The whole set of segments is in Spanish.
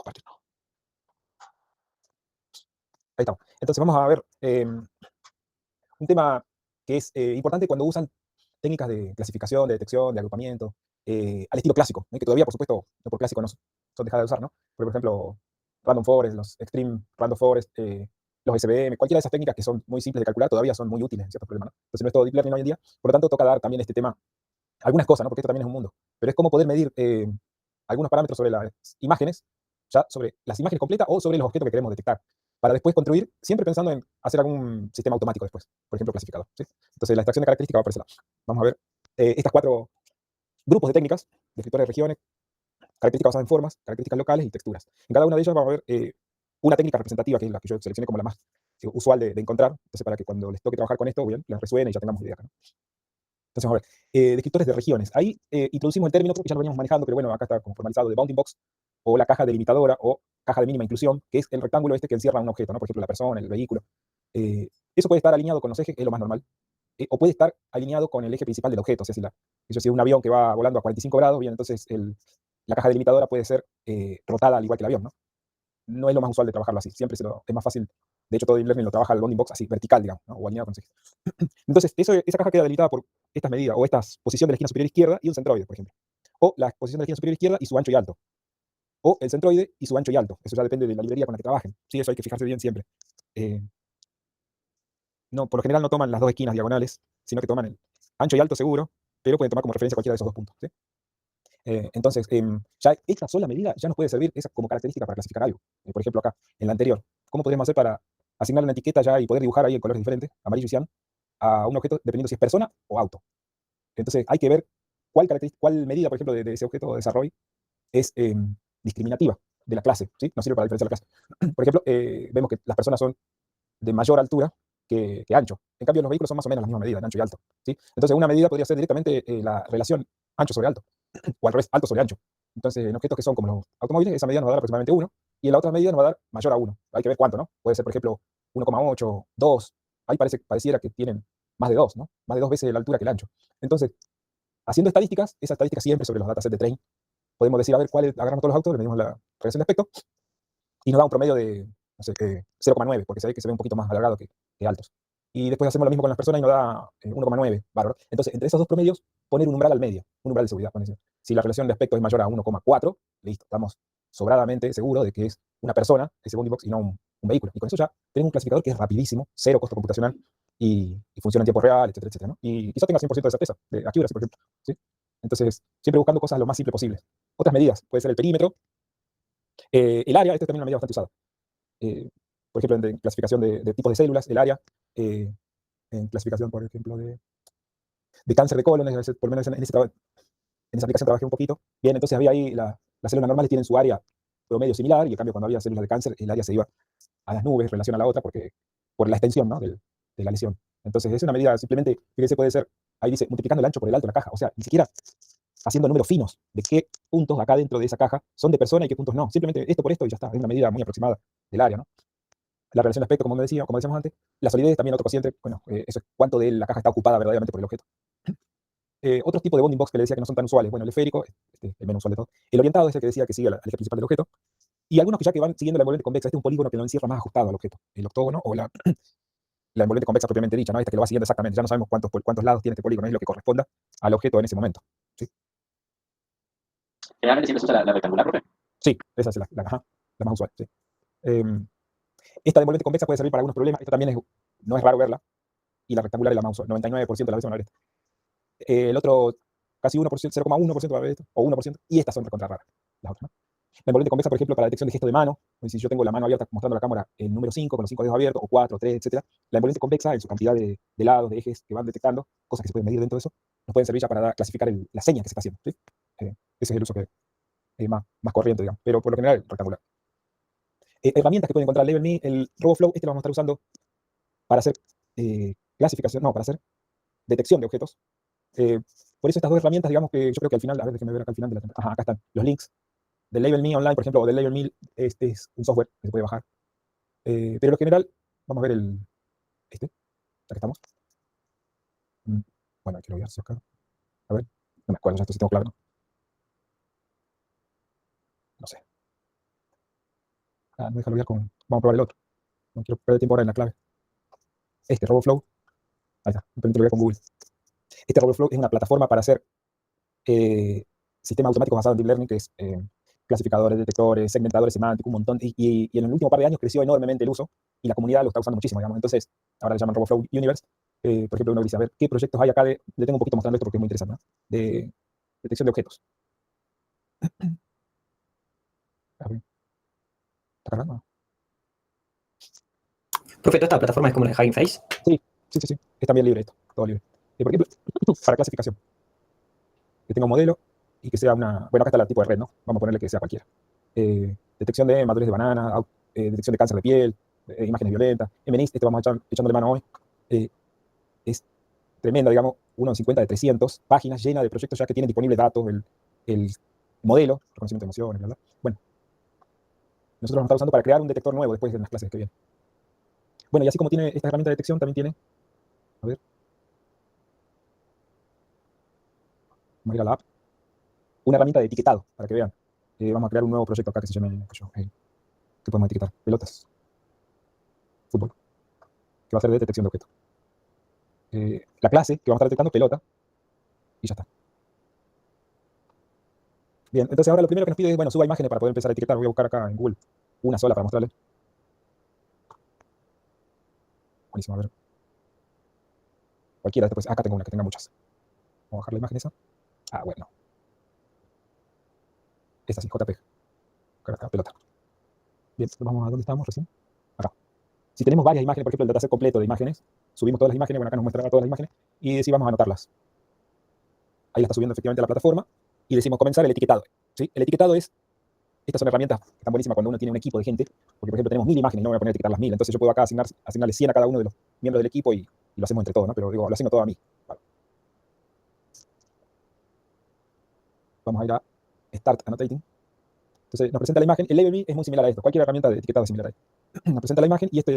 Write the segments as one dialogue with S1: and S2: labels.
S1: compartir, no. Ahí estamos. Entonces vamos a ver un tema que es importante cuando usan técnicas de clasificación, de detección, de agrupamiento, al estilo clásico, que todavía, por supuesto, no por clásico no son dejadas de usar, ¿no? Pero, por ejemplo, Random Forest, los Extreme Random Forest, los SVM, cualquiera de esas técnicas que son muy simples de calcular todavía son muy útiles en ciertos problemas, ¿no? Entonces no es todo deep learning hoy en día, por lo tanto toca dar también este tema algunas cosas, ¿no? Porque esto también es un mundo, pero es cómo poder medir algunos parámetros sobre las imágenes, ya sobre las imágenes completas o sobre los objetos que queremos detectar, para después construir, siempre pensando en hacer algún sistema automático después, por ejemplo, clasificador, ¿sí? Entonces la extracción de características va por ese lado. Vamos a ver estas cuatro grupos de técnicas, descriptores de regiones, características basadas en formas, características locales y texturas. En cada una de ellas vamos a ver una técnica representativa, que es la que yo seleccioné como la más usual de encontrar, entonces para que cuando les toque trabajar con esto, bien, les resuene y ya tengamos idea acá, ¿no? Entonces, vamos a ver, descriptores de regiones. Ahí introducimos el término, porque ya lo veníamos manejando, pero bueno, acá está como formalizado, de bounding box, o la caja delimitadora, o caja de mínima inclusión, que es el rectángulo este que encierra un objeto, ¿no? Por ejemplo, la persona, el vehículo. Eso puede estar alineado con los ejes, es lo más normal, o puede estar alineado con el eje principal del objeto. O sea, si es un avión que va volando a 45 grados, bien, entonces la caja delimitadora puede ser rotada al igual que el avión, ¿no? No es lo más usual de trabajarlo así, siempre es más fácil. De hecho, todo Deep Learning lo trabaja el bounding box así, vertical, digamos, ¿no? O alineado con los ejes. Entonces, esa caja queda delimitada por estas medidas, o esta posición de la esquina superior izquierda y un centroide, por ejemplo. O la posición de la esquina superior izquierda y su ancho y alto. O el centroide y su ancho y alto. Eso ya depende de la librería con la que trabajen. Sí, eso hay que fijarse bien siempre. Eh, no, por lo general no toman las dos esquinas diagonales, sino que toman el ancho y alto seguro, pero pueden tomar como referencia cualquiera de esos dos puntos, ¿sí? Entonces, ya esa sola medida ya nos puede servir esa como característica para clasificar algo. Por ejemplo, acá, en la anterior, ¿cómo podríamos hacer para asignar una etiqueta ya y poder dibujar ahí en colores diferentes, amarillo y cian, a un objeto dependiendo si es persona o auto? Entonces, hay que ver cuál medida, por ejemplo, de ese objeto de desarrollo es discriminativa de la clase, ¿sí? Nos sirve para diferenciar la clase. Por ejemplo, vemos que las personas son de mayor altura que ancho. En cambio, los vehículos son más o menos la misma medida, de ancho y alto, ¿sí? Entonces, una medida podría ser directamente la relación ancho sobre alto, o al revés, alto sobre ancho. Entonces, en objetos que son como los automóviles, esa medida nos va a dar aproximadamente 1, y en la otra medida nos va a dar mayor a 1. Hay que ver cuánto, ¿no? Puede ser, por ejemplo, 1,8, 2. Ahí pareciera que tienen más de 2, ¿no? Más de 2 veces la altura que el ancho. Entonces, haciendo estadísticas, esas estadísticas siempre sobre los datasets de training, podemos decir, a ver, agarramos todos los autos, le medimos la relación de aspecto, y nos da un promedio de, no sé, 0,9, porque se ve que se ve un poquito más alargado que altos. Y después hacemos lo mismo con las personas y nos da 1,9, bárbaro. Entonces, entre esos dos promedios, poner un umbral al medio, un umbral de seguridad. Si la relación de aspecto es mayor a 1,4, listo, estamos sobradamente seguros de que es una persona, ese bounding box, y no un vehículo. Y con eso ya tenemos un clasificador que es rapidísimo, cero costo computacional, y funciona en tiempo real, etcétera, etcétera, ¿no? Y quizás tenga 100% de certeza, de accuracy, por ejemplo, ¿sí? Entonces, siempre buscando cosas lo más simple posible. Otras medidas, puede ser el perímetro, el área, esta es también una medida bastante usada. Eh, por ejemplo, en clasificación de tipos de células, el área, eh, en clasificación, por ejemplo, de cáncer de colon, por lo menos en esa aplicación trabajé un poquito. Bien, entonces había ahí, las células normales tienen su área promedio similar, y en cambio cuando había células de cáncer, el área se iba a las nubes en relación a la otra, por la extensión, ¿no? De la lesión. Entonces es una medida simplemente, fíjense, puede ser, ahí dice, multiplicando el ancho por el alto de la caja, o sea, ni siquiera haciendo números finos de qué puntos acá dentro de esa caja son de persona y qué puntos no. Simplemente esto por esto y ya está. Es una medida muy aproximada del área, ¿no? La relación de aspecto, como decíamos antes. La solidez, también otro cociente. Bueno, eso es cuánto de la caja está ocupada verdaderamente por el objeto. Otros tipos de bounding box que le decía que no son tan usuales. Bueno, el esférico, el menos usual de todo. El orientado es el que decía que sigue al eje principal del objeto. Y algunos que ya que van siguiendo la envolvente convexa. Este es un polígono que lo encierra más ajustado al objeto. El octógono o la envolvente convexa propiamente dicha, ¿no? Esta que lo va siguiendo exactamente. Ya no sabemos por cuántos lados tiene este polígono. Es lo que corresponda al objeto en ese momento, ¿sí?
S2: Generalmente siempre se usa la rectangular, profe.
S1: Sí, esa es la más usual, sí. Esta de envolvente convexa puede servir para algunos problemas. Esta también no es raro verla. Y la rectangular es la más usual. 99% de las veces van a ver esta. El otro, casi 1%, 0,1% va a ver esto, o 1%. Y estas son recontra raras, las otras, ¿no? La envolvente convexa, por ejemplo, para detección de gesto de mano. Si yo tengo la mano abierta mostrando la cámara el número 5, con los 5 dedos abiertos, o 4, 3, etcétera. La envolvente convexa, en su cantidad de lados, de ejes que van detectando, cosas que se pueden medir dentro de eso, nos pueden servir ya para clasificar la seña que se está haciendo, ¿sí? Ese es el uso que es más corriente, digamos. Pero por lo general, rectangular. Herramientas que pueden encontrar Level Me, el RoboFlow, este lo vamos a estar usando para hacer clasificación, no, para hacer detección de objetos. Por eso estas dos herramientas, digamos que yo creo que al final, a ver, déjenme ver acá al final de ajá, acá están los links del Label Me Online, por ejemplo, o del Label Me, este es un software que se puede bajar. Pero en lo general, vamos a ver ya que estamos. Bueno, aquí lo voy a hacer acá. A ver, no me acuerdo, ya esto sí tengo claro, ¿no? No sé. Ah, no deja loguear con... Vamos a probar el otro. No quiero perder tiempo ahora en la clave. RoboFlow. Ahí está. Me permite loguear con Google. RoboFlow es una plataforma para hacer sistemas automáticos basados en Deep Learning, que es clasificadores, detectores, segmentadores semánticos, un montón. Y en el último par de años creció enormemente el uso y la comunidad lo está usando muchísimo, digamos. Entonces, ahora le llaman RoboFlow Universe. Por ejemplo, uno dice, a ver, ¿qué proyectos hay acá de... Le tengo un poquito mostrando esto porque es muy interesante, ¿no? De detección de objetos. A ver, ¿está cargando?
S2: Profe, ¿toda esta plataforma es como la de Hugging Face?
S1: Sí, sí, sí, sí. Es también libre esto, todo libre. Por ejemplo, para clasificación, que tenga un modelo y que sea una... Bueno, acá está el tipo de red, ¿no? Vamos a ponerle que sea cualquiera. Detección de madurez de banana, detección de cáncer de piel, imágenes violentas. MNIST, este vamos a echándole mano hoy. Es tremenda, digamos, 1,50 de 300 páginas llena de proyectos ya que tienen disponibles datos, el modelo, reconocimiento de emociones, ¿verdad? Bueno, nosotros lo vamos a estar usando para crear un detector nuevo después en las clases que vienen. Bueno, y así como tiene esta herramienta de detección, también tiene, a ver, vamos a ir a la app, una herramienta de etiquetado, para que vean. Vamos a crear un nuevo proyecto acá que se llame, que podemos etiquetar, pelotas, fútbol, que va a ser de detección de objetos. La clase que vamos a estar detectando, pelota, y ya está. Bien, entonces ahora lo primero que nos pide es, bueno, suba imágenes para poder empezar a etiquetar. Voy a buscar acá en Google una sola para mostrarles. Buenísimo, a ver. Cualquiera, después, acá tengo una que tenga muchas. Vamos a bajar la imagen esa. Ah, bueno. Esta sí, JPG. Acá, pelota. Bien, vamos a dónde estábamos recién. Acá. Si tenemos varias imágenes, por ejemplo, el dataset completo de imágenes, subimos todas las imágenes, bueno, acá nos muestra todas las imágenes, y decimos vamos a anotarlas. Ahí la está subiendo efectivamente a la plataforma, y decimos comenzar el etiquetado. ¿Sí? El etiquetado es, estas son herramientas que están buenísimas cuando uno tiene un equipo de gente, porque por ejemplo tenemos 1000 imágenes, no me voy a poner a etiquetar las 1000, entonces yo puedo acá asignarle 100 a cada uno de los miembros del equipo y lo hacemos entre todos, ¿no? Pero digo, lo asigno todo a mí. Vale. Vamos a ir a Start Annotating. Entonces nos presenta la imagen. El Label Me es muy similar a esto. Cualquier herramienta de etiquetado es similar a esto. Nos presenta la imagen y estos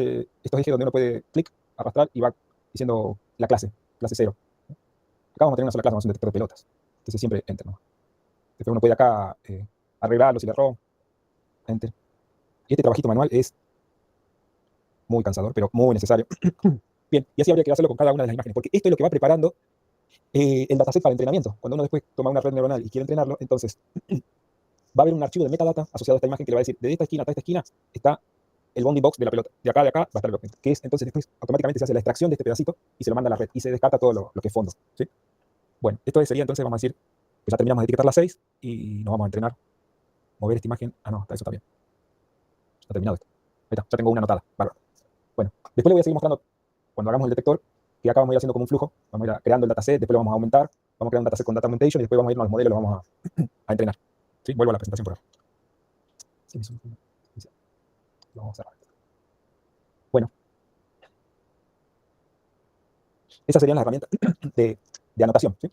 S1: ejes donde uno puede clic, arrastrar y va diciendo la clase 0. Acá vamos a tener una sola clase, vamos a hacer un detector de pelotas. Entonces siempre Enter, ¿no? Después uno puede acá arreglarlo si le erró, Enter. Y este trabajito manual es muy cansador, pero muy necesario. Bien, y así habría que hacerlo con cada una de las imágenes, porque esto es lo que va preparando el dataset para entrenamiento. Cuando uno después toma una red neuronal y quiere entrenarlo, entonces va a haber un archivo de metadata asociado a esta imagen que le va a decir, de esta esquina hasta esta esquina está el bounding box de la pelota. De acá va a estar el objeto. Que es, entonces después automáticamente se hace la extracción de este pedacito y se lo manda a la red y se descarta todo lo que es fondo. ¿Sí? Bueno, esto sería entonces, vamos a decir, que ya terminamos de etiquetar las 6 y nos vamos a entrenar. Mover esta imagen. Ah, no, está eso también. Está terminado esto. Ahí está, ya tengo una anotada. Bárbaro. Bueno, después le voy a seguir mostrando, cuando hagamos el detector, que acá vamos a ir haciendo como un flujo. Vamos a ir creando el dataset, después lo vamos a aumentar. Vamos a crear un dataset con data augmentation y después vamos a irnos al modelo, lo vamos a entrenar. ¿Sí? Vuelvo a la presentación por ahora. Sí, lo vamos a cerrar. Bueno, esas serían las herramientas de anotación. ¿Sí?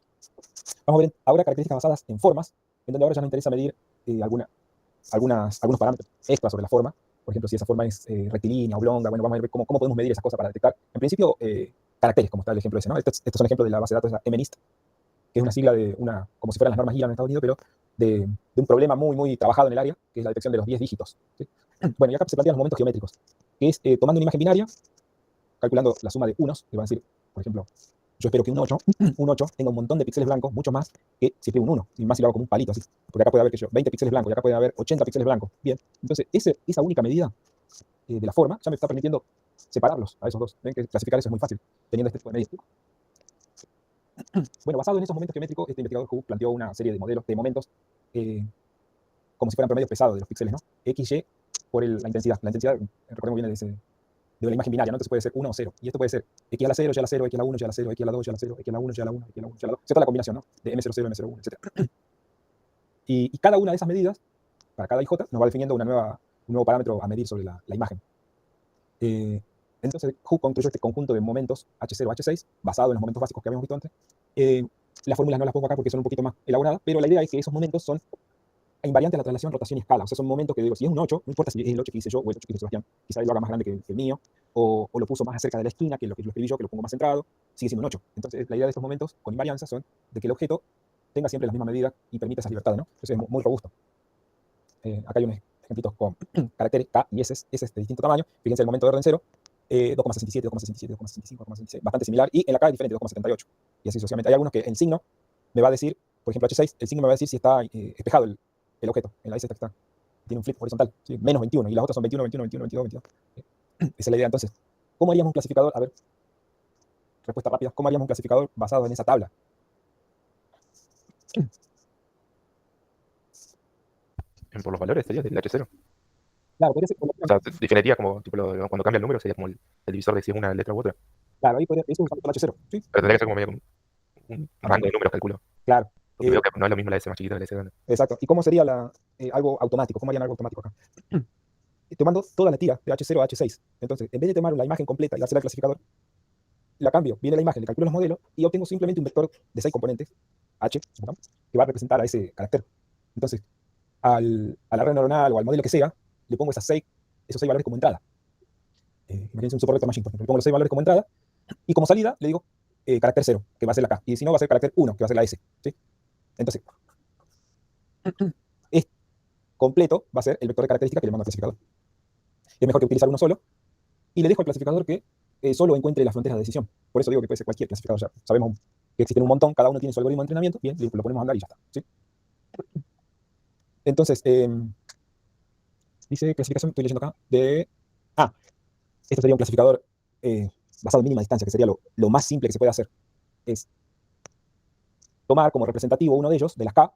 S1: Vamos a ver ahora características basadas en formas, en donde ahora ya nos interesa medir algunos parámetros extras sobre la forma. Por ejemplo, si esa forma es rectilínea, oblonga, bueno, vamos a ver cómo podemos medir esas cosas para detectar. En principio, caracteres, como está el ejemplo ese, ¿no? Estos son ejemplos de la base de datos de la MNIST, que es una sigla de como si fueran las normas GILA en Estados Unidos, pero de un problema muy, muy trabajado en el área, que es la detección de los 10 dígitos. ¿Sí? Bueno, y acá se plantean los momentos geométricos, que es tomando una imagen binaria, calculando la suma de unos, que va a decir, por ejemplo, yo espero que un 8 tenga un montón de píxeles blancos, mucho más que si escribo un 1, y más si lo hago como un palito así, porque acá puede haber que yo 20 píxeles blancos, y acá puede haber 80 píxeles blancos. Bien, entonces esa única medida de la forma ya me está permitiendo separarlos a esos dos. ¿Ven que clasificar eso es muy fácil, teniendo este tipo de medidas? Bueno, basado en esos momentos geométricos, este investigador Hu planteó una serie de modelos, de momentos, como si fueran promedios pesados de los píxeles, ¿no? XY por la intensidad. La intensidad, recordemos, viene de la imagen binaria, ¿no? Entonces puede ser 1 o 0. Y esto puede ser X a la 0, Y a la 0, X a la 1, Y a la 0, X a la 2, Y a la 0, X a la 1, Y a la 1, X a la 1, Y a la 2. Esa es la combinación, ¿no? De M00, M01, etc. Y cada una de esas medidas, para cada IJ, nos va definiendo un nuevo parámetro a medir sobre la imagen. Entonces, Hu construyó este conjunto de momentos H0, H6, basado en los momentos básicos que habíamos visto antes. Las fórmulas no las pongo acá porque son un poquito más elaboradas, pero la idea es que esos momentos son invariantes a la traslación, rotación y escala. O sea, son momentos que digo, si es un 8, no importa si es el 8 que hice yo o el 8 que hizo Sebastián, quizá él lo haga más grande que el mío, o lo puso más cerca de la esquina, que lo escribí yo, que lo pongo más centrado, sigue siendo un 8. Entonces, la idea de estos momentos con invarianza son de que el objeto tenga siempre las mismas medidas y permita esa libertad, ¿no? Entonces, es muy robusto. Acá hay ejemplitos con caracteres K y S de distinto tamaño. Fíjense el momento de orden 0, 2,67, 2,67, 2,65, 2,66, bastante similar, y en la K es diferente, 2,78, y así sucesivamente. Hay algunos que el signo me va a decir, por ejemplo, H6, el signo me va a decir si está espejado el objeto. En la S está, tiene un flip horizontal, ¿sí? Menos 21, y las otras son 21, 21, 21, 22, 22. Esa es la idea. Entonces, ¿cómo haríamos un clasificador? A ver, respuesta rápida. ¿Cómo haríamos un clasificador basado en esa tabla?
S3: Por los valores sería del H0.
S1: Claro, podría ser.
S3: O sea, definiría como, tipo, cuando cambia el número, sería como el divisor de si es una letra u otra.
S1: Claro, ahí podría, eso usando el H0, ¿sí?
S3: Pero tendría que ser como medio un rango de números, calculo.
S1: Claro.
S3: Porque veo que no es lo mismo la S más chiquita que la S grande.
S1: Exacto. ¿Y cómo sería algo automático? ¿Cómo harían algo automático acá? Tomando toda la tira de H0 a H6. Entonces, en vez de tomar la imagen completa y dársela al clasificador, la cambio, viene la imagen, le calculo los modelos y obtengo simplemente un vector de 6 componentes, H, supongamos, que va a representar a ese carácter. Entonces, a la red neuronal o al modelo que sea, le pongo esos 6 valores como entrada. Imagínense un super vector machine, por ejemplo. Le pongo los 6 valores como entrada y como salida le digo carácter 0, que va a ser la K. Y si no, va a ser carácter 1, que va a ser la S. ¿Sí? Entonces, este completo va a ser el vector de característica que le mando al clasificador. Es mejor que utilizar uno solo y le dejo al clasificador que solo encuentre las fronteras de decisión. Por eso digo que puede ser cualquier clasificador. Ya sabemos que existen un montón, cada uno tiene su algoritmo de entrenamiento. Bien, lo ponemos a andar y ya está. ¿Sí? Entonces, dice clasificación, estoy leyendo acá, esto sería un clasificador basado en mínima distancia, que sería lo más simple que se puede hacer. Es tomar como representativo uno de ellos, de las K,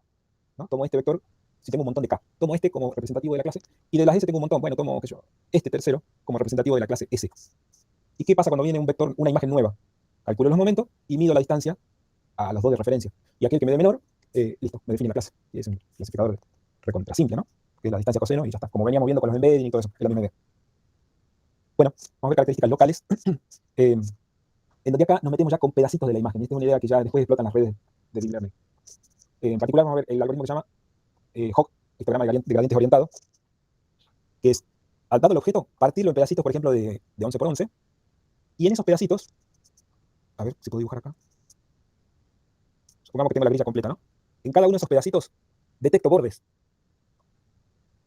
S1: ¿no? Tomo este vector, si tengo un montón de K, tomo este como representativo de la clase, y de las S tengo un montón, bueno, tomo este tercero como representativo de la clase S. ¿Y qué pasa cuando viene un vector, una imagen nueva? Calculo los momentos y mido la distancia a los dos de referencia. Y aquel que me dé menor, listo, me define la clase. Y es un clasificador recontra simple, ¿no? Que es la distancia coseno y ya está. Como veníamos viendo con los embedding y todo eso, es la misma idea. Bueno, vamos a ver características locales. En donde acá nos metemos ya con pedacitos de la imagen. Esta es una idea que ya después explotan las redes de Deep Learning. En particular vamos a ver el algoritmo que se llama HOG, histograma de gradientes orientado, que es, al dado el objeto, partirlo en pedacitos, por ejemplo, de 11 por 11, y en esos pedacitos, a ver si puedo dibujar acá, supongamos que tengo la grilla completa, ¿no? En cada uno de esos pedacitos detecto bordes,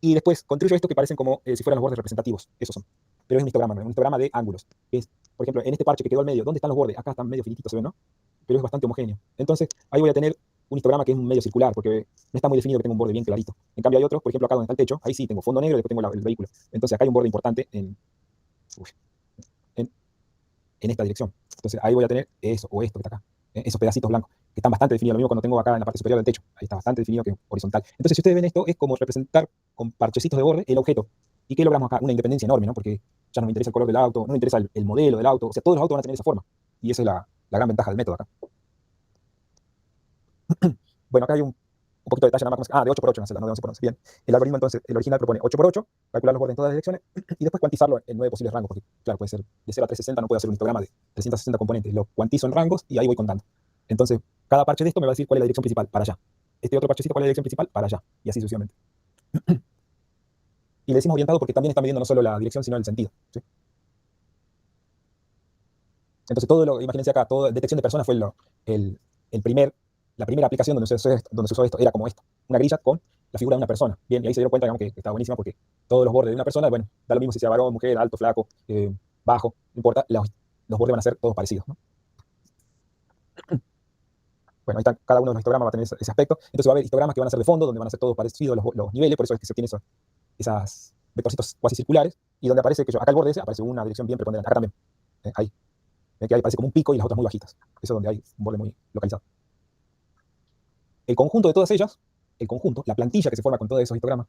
S1: y después construyo esto que parecen como si fueran los bordes representativos, esos son. Pero es un histograma de ángulos. Es, por ejemplo, en este parche que quedó al medio, ¿dónde están los bordes? Acá están medio finititos, ¿se ven, no? Pero es bastante homogéneo. Entonces, ahí voy a tener un histograma que es un medio circular, porque no está muy definido que tenga un borde bien clarito. En cambio hay otros, por ejemplo, acá donde está el techo, ahí sí tengo fondo negro y después tengo el vehículo. Entonces acá hay un borde importante en esta dirección. Entonces ahí voy a tener eso o esto que está acá, esos pedacitos blancos, que están bastante definidos. Lo mismo cuando tengo acá en la parte superior del techo, ahí está bastante definido que es horizontal. Entonces si ustedes ven esto, es como representar con parchecitos de borde el objeto. ¿Y qué logramos acá? Una independencia enorme, ¿no? Porque ya no me interesa el color del auto, no me interesa el modelo del auto, o sea, todos los autos van a tener esa forma. Y esa es la gran ventaja del método acá. Bueno, acá hay un poquito de detalle nada más. De 8 por 8, no de 11 por 11. Bien. El algoritmo entonces, el original propone 8 por 8, calcular los bordes en todas las direcciones y después cuantizarlo en 9 posibles rangos, porque claro, puede ser de 0 a 360, no puedo hacer un histograma de 360 componentes, lo cuantizo en rangos y ahí voy contando. Entonces, cada parche de esto me va a decir cuál es la dirección principal, para allá. Este otro parchecito, cuál es la dirección principal, para allá. Y así sucesivamente. Y le decimos orientado porque también está midiendo no solo la dirección, sino el sentido. ¿Sí? Entonces, imagínense acá, toda detección de personas fue la primera aplicación donde se usó esto, era como esto, una grilla con la figura de una persona. Bien, y ahí se dieron cuenta, digamos, que estaba buenísima porque todos los bordes de una persona, bueno, da lo mismo si sea varón, mujer, alto, flaco, bajo, no importa, los bordes van a ser todos parecidos, ¿no? Bueno, ahí está, cada uno de los histogramas va a tener ese aspecto. Entonces va a haber histogramas que van a ser de fondo, donde van a ser todos parecidos los niveles, por eso es que se obtienen esas vectorcitos cuasi circulares, y donde aparece que acá el borde ese aparece una dirección bien preponderante, acá también, ahí. Que ahí parece como un pico y las otras muy bajitas. Eso es donde hay un borde muy localizado. El conjunto de todas ellas, la plantilla que se forma con todos esos histogramas,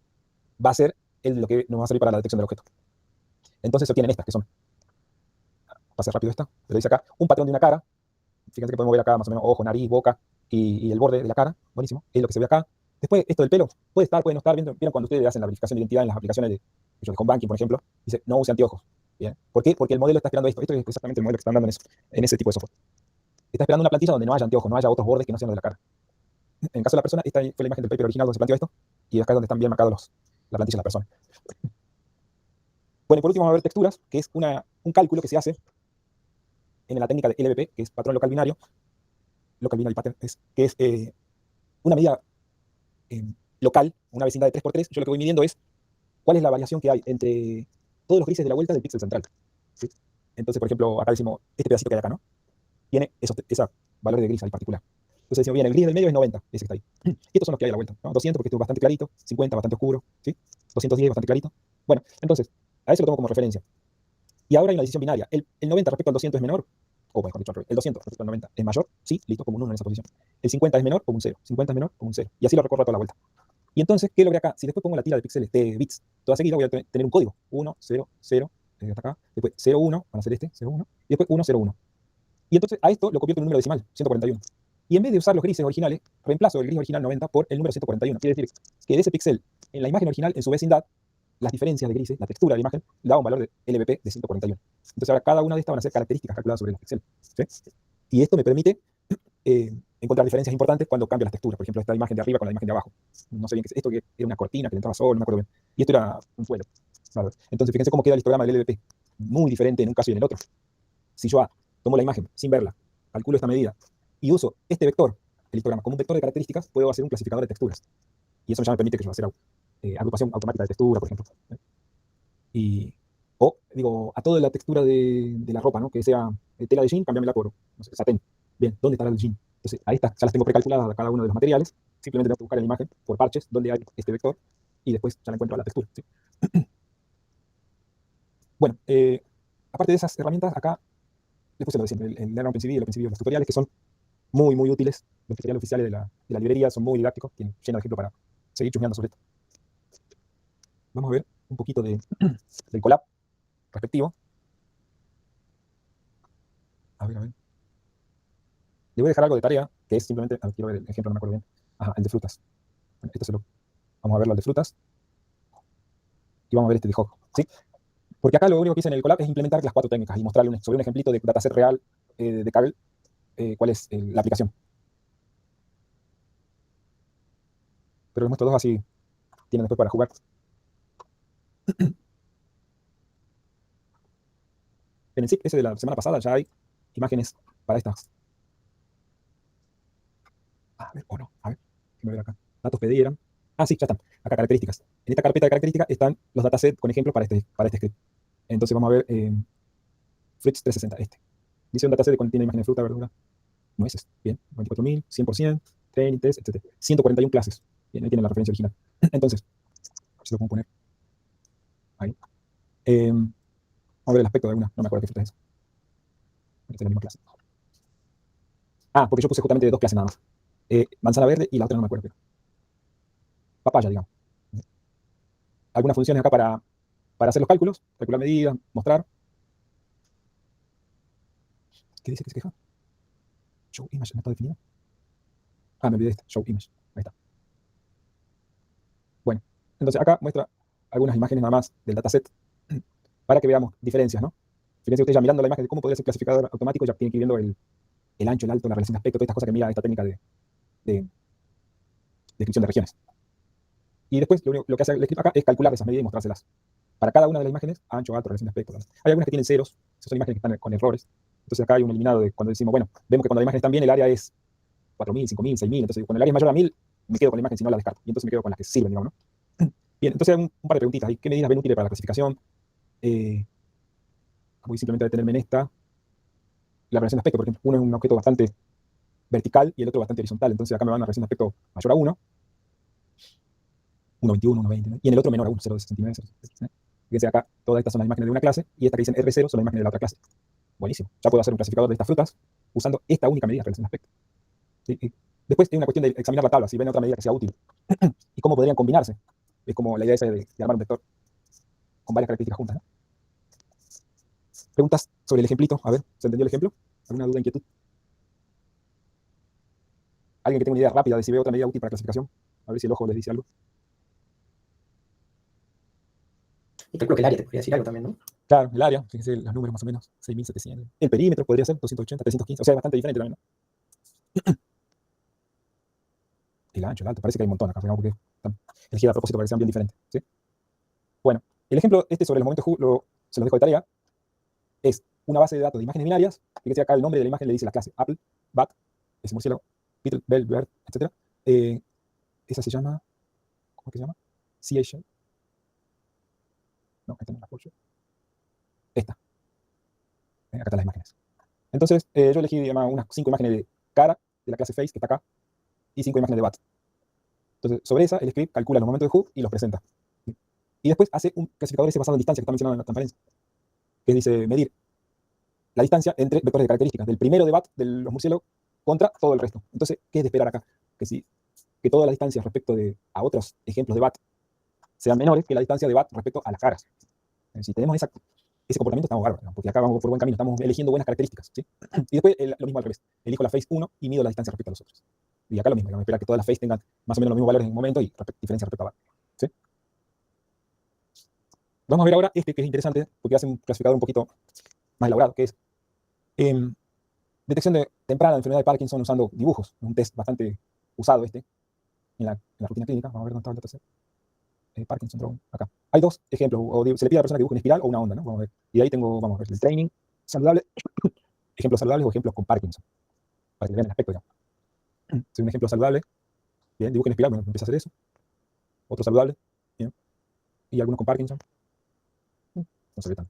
S1: va a ser lo que nos va a servir para la detección del objeto. Entonces se obtienen estas, que son, pase rápido esta, pero dice acá, un patrón de una cara. Fíjense que podemos ver acá más o menos ojo, nariz, boca y el borde de la cara. Buenísimo, es lo que se ve acá. Después, esto del pelo, puede estar, puede no estar. ¿Vieron cuando ustedes hacen la verificación de identidad en las aplicaciones de home banking, por ejemplo? Dice, no use anteojos. ¿Bien? ¿Por qué? Porque el modelo está esperando esto. Esto es exactamente el modelo que están dando en ese tipo de software. Está esperando una plantilla donde no haya anteojos, no haya otros bordes que no sean los de la cara. En el caso de la persona, esta fue la imagen del paper original donde se planteó esto, y acá es donde están bien marcados la plantilla de la persona. Bueno, y por último vamos a ver texturas, que es un cálculo que se hace en la técnica de LBP, que es patrón local binario, local binary pattern, que es una medida local, una vecindad de 3 por 3. Yo lo que voy midiendo es cuál es la variación que hay entre todos los grises de la vuelta del píxel central. ¿Sí? Entonces, por ejemplo, acá decimos, este pedacito que hay acá, ¿no? Tiene esa valor de gris ahí particular. Entonces decimos, bien, el gris del medio es 90, ese que está ahí. Y estos son los que hay a la vuelta, ¿no? 200 porque esto es bastante clarito, 50 bastante oscuro, ¿sí? 210 bastante clarito. Bueno, entonces, a eso lo tomo como referencia. Y ahora hay una decisión binaria. ¿El 90 respecto al 200 es menor? O mejor dicho, el 200 respecto al 90 es mayor, sí, listo, como un 1 en esa posición. El 50 es menor, como un 0. 50 es menor, como un 0. Y así lo recorro toda la vuelta. Y entonces, ¿qué logré acá? Si después pongo la tira de píxeles, de bits, toda seguida voy a tener un código. 1, 0, 0, desde hasta acá. Después 0, 1, van a ser este, 0, 1. Y después 1, 0, 1. Y entonces a esto lo convierto en un número decimal, 141. Y en vez de usar los grises originales, reemplazo el gris original 90 por el número 141. Quiere decir que de ese píxel, en la imagen original, en su vecindad, las diferencias de grises, la textura de la imagen, le da un valor de LBP de 141. Entonces ahora cada una de estas van a ser características calculadas sobre los píxeles. ¿Sí? Y esto me permite encontrar diferencias importantes cuando cambio las texturas. Por ejemplo, esta imagen de arriba con la imagen de abajo. No sé bien qué es esto, que era una cortina que le entraba sol, no me acuerdo bien. Y esto era un suelo. Entonces fíjense cómo queda el histograma del LBP. Muy diferente en un caso y en el otro. Si yo tomo la imagen sin verla, calculo esta medida y uso este vector, el histograma, como un vector de características, puedo hacer un clasificador de texturas. Y eso ya me permite que yo hacer agrupación automática de textura, por ejemplo. O, digo, a toda la textura de la ropa, ¿no? Que sea tela de jean, cámbiamela por, no sé, satén. Bien, ¿dónde estará el jean? Entonces, ahí está, ya las tengo precalculadas a cada uno de los materiales. Simplemente tengo que buscar en la imagen por parches dónde hay este vector y después ya la encuentro a la textura. ¿Sí? Bueno, aparte de esas herramientas, acá les puse lo de siempre, el Learn OpenCV y el OpenCV de los tutoriales, que son muy, muy útiles. Los tutoriales oficiales de la librería son muy didácticos, tienen lleno de ejemplos para seguir chusmeando sobre esto. Vamos a ver un poquito del collab respectivo. A ver, a ver. Le voy a dejar algo de tarea, que es simplemente, quiero ver el ejemplo, no me acuerdo bien. Ajá, el de frutas. Bueno, vamos a verlo, el de frutas. Y vamos a ver este de hog, ¿sí? Porque acá lo único que hice en el collab es implementar las 4 técnicas y mostrarle sobre un ejemplito de dataset real de Kaggle cuál es la aplicación. Pero les muestro dos así, tienen después para jugar. En el SIG ese de la semana pasada ya hay imágenes para estas. A ver, o no, a ver, déjame ver acá. Datos pedieran. Ah, sí, ya están. Acá características. En esta carpeta de características están los datasets con ejemplos para este script. Entonces vamos a ver Fruits 360, este. Dice un dataset que contiene imágenes de fruta, verdura, nueces. Bien, 24.000, 100%, training, test, etc. 141 clases. Bien, ahí tienen la referencia original. Entonces, a ver si lo puedo poner ahí. Vamos a ver el aspecto de alguna. No me acuerdo qué fruta es eso. Esta es la misma clase. Ah, porque yo puse justamente 2 clases nada más. Manzana verde y la otra no me acuerdo. Pero papaya, digamos. Algunas funciones acá para hacer los cálculos, calcular medidas, mostrar. ¿Qué dice que se queja? Show image, ¿no está definido? Ah, me olvidé de esto, show image. Ahí está. Bueno, entonces acá muestra algunas imágenes nada más del dataset para que veamos diferencias, ¿no? Fíjense ustedes ya mirando la imagen de cómo podría ser clasificador automático, ya tiene que ir viendo el ancho, el alto, la relación de aspecto, todas estas cosas que mira esta técnica de descripción de regiones. Y después lo que hace el script acá es calcular esas medidas y mostrárselas. Para cada una de las imágenes, ancho, alto, relación de aspecto. Hay algunas que tienen ceros, esas son imágenes que están con errores. Entonces acá hay un eliminado de cuando decimos, bueno, vemos que cuando la imagen está bien, el área es 4.000, 5.000, 6.000. Entonces cuando el área es mayor a 1.000, me quedo con la imagen, si no la descarto. Y entonces me quedo con las que sirven, digamos, ¿no? Bien, entonces hay un par de preguntitas ahí. ¿Qué medidas ven útiles para la clasificación? Voy simplemente a detenerme en esta. La relación de aspecto, por ejemplo. Uno es un objeto bastante vertical y el otro bastante horizontal. Entonces acá me va una relación de aspecto mayor a 1, 1.21, 1.20, ¿no? Y en el otro menor a 1, 0.69, 0.69. Fíjense acá, todas estas son las imágenes de una clase y esta que dicen R0 son las imágenes de la otra clase. Buenísimo. Ya puedo hacer un clasificador de estas frutas usando esta única medida, relación de aspecto. ¿Sí? Y después hay una cuestión de examinar la tabla, si ven otra medida que sea útil y cómo podrían combinarse. Es como la idea esa de armar un vector con varias características juntas, ¿no? Preguntas sobre el ejemplito. A ver, ¿se entendió el ejemplo? ¿Alguna duda, inquietud? ¿Alguien que tenga una idea rápida de si ve otra medida útil para clasificación? A ver si el ojo les dice algo.
S2: Y calculo que el área te podría decir algo también, ¿no?
S1: Claro, el área, fíjense los números más o menos, 6.700. El perímetro podría ser 280, 315, o sea, es bastante diferente también, ¿no? El ancho, el alto, parece que hay un montón acá, ¿no? Porque están elegidas a propósito para que sean bien diferentes, ¿sí? Bueno, el ejemplo este sobre los momentos se los dejo de tarea, es una base de datos de imágenes binarias, fíjense acá el nombre de la imagen le dice la clase Apple, Bat, ese murciélago, Beetle, Bell, Bird, etc. Esa se llama, ¿cómo es que se llama? CA Shell. No, esta no es la Porsche. Esta. Acá están las imágenes. Entonces, yo elegí digamos, unas 5 imágenes de cara de la clase face, que está acá, y 5 imágenes de bat. Entonces, sobre esa, el script calcula los momentos de hook y los presenta. ¿Sí? Y después hace un clasificador ese basado en distancia que está mencionado en la transparencia, que dice medir la distancia entre vectores de características del primero de bat de los murciélagos contra todo el resto. Entonces, ¿qué es de esperar acá? Que todas las distancias respecto a otros ejemplos de bat sean menores que la distancia de bat respecto a las caras. Si tenemos ese comportamiento, estamos bárbaros, ¿no? Porque acá vamos por buen camino, estamos eligiendo buenas características. ¿Sí? Y después lo mismo al revés. Elijo la face 1 y mido la distancia respecto a los otros. Y acá lo mismo, vamos a esperar que todas las face tengan más o menos los mismos valores en un momento y diferencia respecto a bat. ¿Sí? Vamos a ver ahora este que es interesante, porque hace un clasificador un poquito más elaborado, que es detección temprana de enfermedad de Parkinson usando dibujos. Un test bastante usado en la rutina clínica. Vamos a ver dónde está el tercero. Parkinson Drone, acá. Hay 2 ejemplos, se le pide a la persona que dibuje una espiral o una onda, ¿no? Vamos a ver. Y de ahí vamos a ver, el training saludable, ejemplos saludables o ejemplos con Parkinson, para que vean el aspecto, digamos. Si un ejemplo saludable, bien, dibujo en espiral, bueno, empieza a hacer eso. Otro saludable, bien. Y algunos con Parkinson. No se ve tan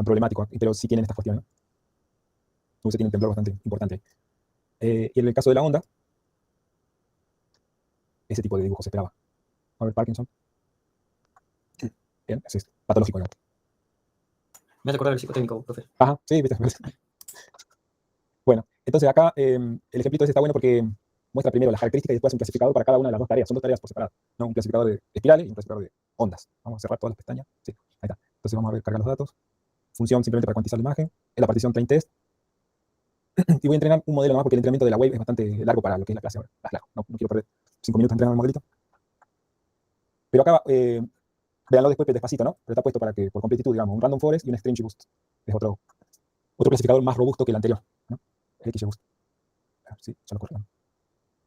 S1: problemático, pero sí tienen estas cuestiones, ¿no? Se tiene un temblor bastante importante. Y en el caso de la onda, ese tipo de dibujo se esperaba. A ver, Parkinson. Bien, así es, patológico, digamos.
S2: Me hace acordar el psicotécnico, profe.
S1: Ajá, sí, viste. Bueno, entonces acá el ejemplito ese está bueno porque muestra primero las características y después un clasificador para cada una de las 2 tareas. Son 2 tareas por separado, ¿no? Un clasificador de espirales y un clasificador de ondas. Vamos a cerrar todas las pestañas. Sí, ahí está. Entonces vamos a ver, cargar los datos. Función simplemente para cuantizar la imagen. Es la partición train test. Y voy a entrenar un modelo nomás porque el entrenamiento de la wave es bastante largo para lo que es la clase ahora. Largo. No quiero perder 5 minutos entrenando el modelito. Pero acá, véanlo después despacito, ¿no? Pero está puesto para que, por completitud, digamos, un random forest y un string boost. Es otro clasificador más robusto que el anterior, ¿no? El XGBoost. Sí, ya lo corrieron.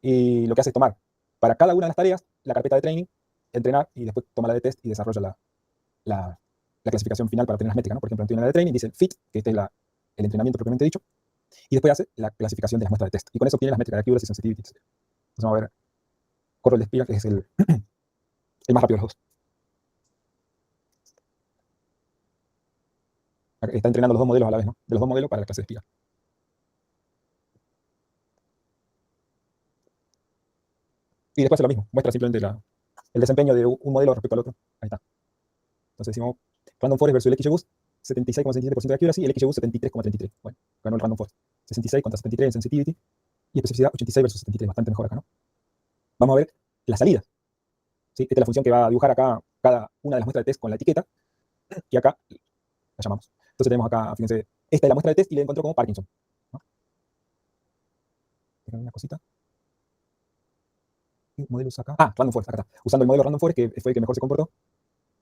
S1: Y lo que hace es tomar para cada una de las tareas la carpeta de training, entrenar y después toma la de test y desarrolla la clasificación final para obtener las métricas, ¿no? Por ejemplo, tiene la de training, dice el fit, que este es el entrenamiento propiamente dicho, y después hace la clasificación de las muestras de test. Y con eso obtiene las métricas de accuracy, sensitivity, etc. Entonces vamos a ver, corro el de Spiral, que es el más rápido de los dos. Está entrenando los 2 modelos a la vez, ¿no? De los 2 modelos para la clase de Spiral. Y después hace lo mismo, muestra simplemente el desempeño de un modelo respecto al otro. Ahí está. Entonces decimos Random Forest versus el XGBoost, 76,67% de accuracy y el XGBoost 73,33. Bueno, ganó el Random Forest. 66 contra 73 en sensitivity y especificidad 86 versus 73, bastante mejor acá, ¿no? Vamos a ver la salida. ¿Sí? Esta es la función que va a dibujar acá cada una de las muestras de test con la etiqueta y acá la llamamos. Entonces tenemos acá, fíjense, esta es la muestra de test y la encontró como Parkinson, ¿no? Una cosita. ¿Qué modelo usa acá? Ah, Random Forest, acá está. Usando el modelo Random Forest, que fue el que mejor se comportó.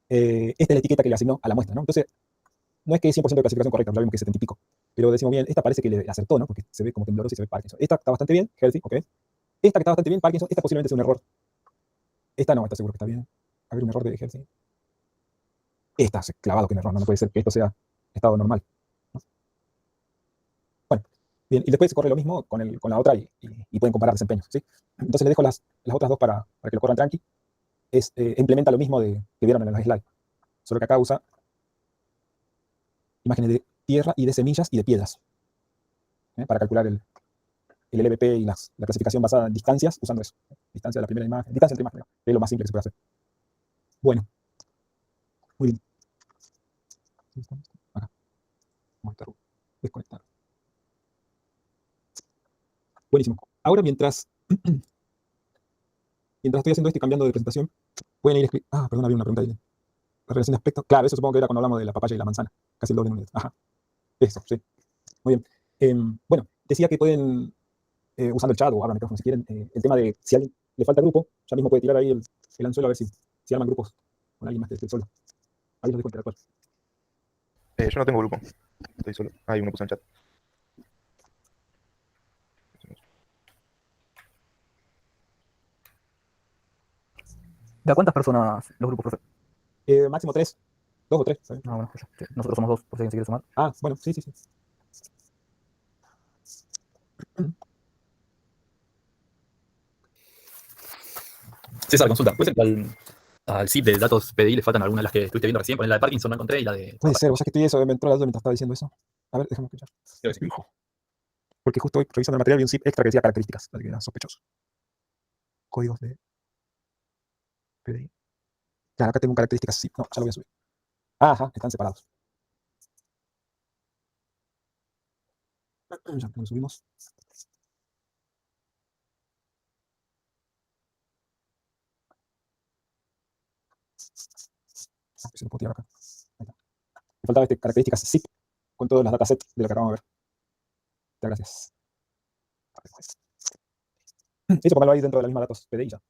S1: Esta es la etiqueta que le asignó a la muestra, ¿no? Entonces, no es que es 100% de clasificación correcta, ya vimos que es 70 y pico. Pero decimos bien, esta parece que le acertó, ¿no? Porque se ve como temblorosa y se ve Parkinson. Esta está bastante bien, healthy, ok. Esta que está bastante bien, Parkinson, esta posiblemente es un error. Esta no, esta seguro que está bien. A ver, un error de healthy. Esta es clavado que un error, no puede ser que esto sea estado normal, ¿no? Bueno, bien, y después se corre lo mismo con la otra y pueden comparar desempeños, ¿sí? Entonces le dejo las otras 2 para que lo corran tranqui. Implementa lo mismo que vieron en las slides, solo que acá usa imágenes de tierra y de semillas y de piedras, para calcular el LVP y la clasificación basada en distancias, usando eso. Distancia de la primera imagen, distancia entre imágenes, es lo más simple que se puede hacer. Bueno, muy bien. Acá. Vamos a desconectar. Buenísimo. Ahora, mientras estoy haciendo esto y cambiando de presentación, pueden ir escribiendo. Ah, perdón, había una pregunta ahí. La relación de aspecto. Claro, eso supongo que era cuando hablamos de la papaya y la manzana. Casi el doble de unidad. Ajá. Eso, sí. Muy bien. Bueno, decía que pueden, usando el chat o abran micrófono si quieren, el tema de si a alguien le falta grupo, ya mismo puede tirar ahí el anzuelo a ver si arman grupos con alguien más que esté solo. Ahí los dejo interactuar.
S3: Yo no tengo grupo. Estoy solo. Hay uno puso en el chat.
S4: ¿De a cuántas personas los grupos, profe?
S1: Máximo 3. 2 o 3. ¿sabes?
S4: Ah, bueno, sí. Nosotros somos 2, por si alguien se quiere sumar.
S1: Ah, bueno, sí.
S4: César, consulta. ¿Puede ser
S5: al zip de datos PDI le faltan algunas de las que estuviste viendo recién. Poner la de Parkinson no encontré y la de.
S1: Puede ser, vos sabés que estoy eso, me entró la duda mientras estaba diciendo eso. A ver, déjame escuchar.
S5: Creo que sí.
S1: Porque justo hoy revisando el material vi un zip extra que decía características, así que era sospechoso. Códigos de PDI. Claro, acá tengo un características zip. No, ya lo voy a subir. Ajá, están separados. Ya lo subimos. Ah, se lo puedo tirar acá. Ahí está. Me faltaba características zip con todas las datasets de lo que acabamos de ver. Muchas gracias. Eso póngalo ahí dentro de la misma datos PDI ya.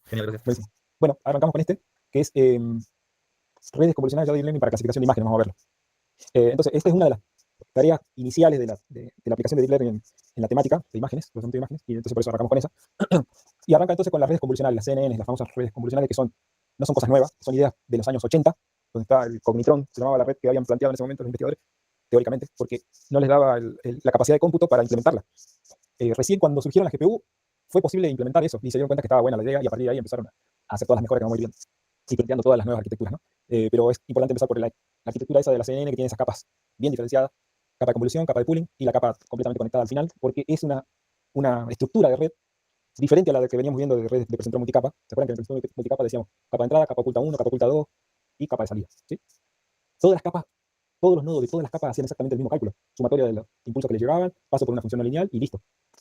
S5: Genial, gracias.
S1: Buenísimo. Bueno, arrancamos con este, que es redes convolucionales de Deep Learning para clasificación de imágenes. Vamos a verlo. Entonces, esta es una de las tareas iniciales de la aplicación de Deep Learning en la temática de imágenes, procesamiento de imágenes, y entonces por eso arrancamos con esa. Y arranca entonces con las redes convolucionales, las CNN, las famosas redes convolucionales, que no son cosas nuevas, son ideas de los años 80, donde está el Cognitron, se llamaba la red que habían planteado en ese momento los investigadores, teóricamente, porque no les daba la capacidad de cómputo para implementarla. Recién cuando surgieron las GPU, fue posible implementar eso, y se dieron cuenta que estaba buena la idea, y a partir de ahí empezaron a hacer todas las mejoras que vamos a ir viendo, y planteando todas las nuevas arquitecturas, ¿no? Pero es importante empezar por la arquitectura esa de la CNN, que tiene esas capas bien diferenciadas, capa de convolución, capa de pooling, y la capa completamente conectada al final, porque es una estructura de red diferente a la que veníamos viendo de redes de presentar multicapa. ¿Se acuerdan que en el presentar multicapa decíamos capa de entrada, capa oculta 1, capa oculta 2 y capa de salida? ¿Sí? Todas las capas, todos los nodos de todas las capas hacían exactamente el mismo cálculo. Sumatoria de los impulsos que les llegaban, paso por una función no lineal y listo.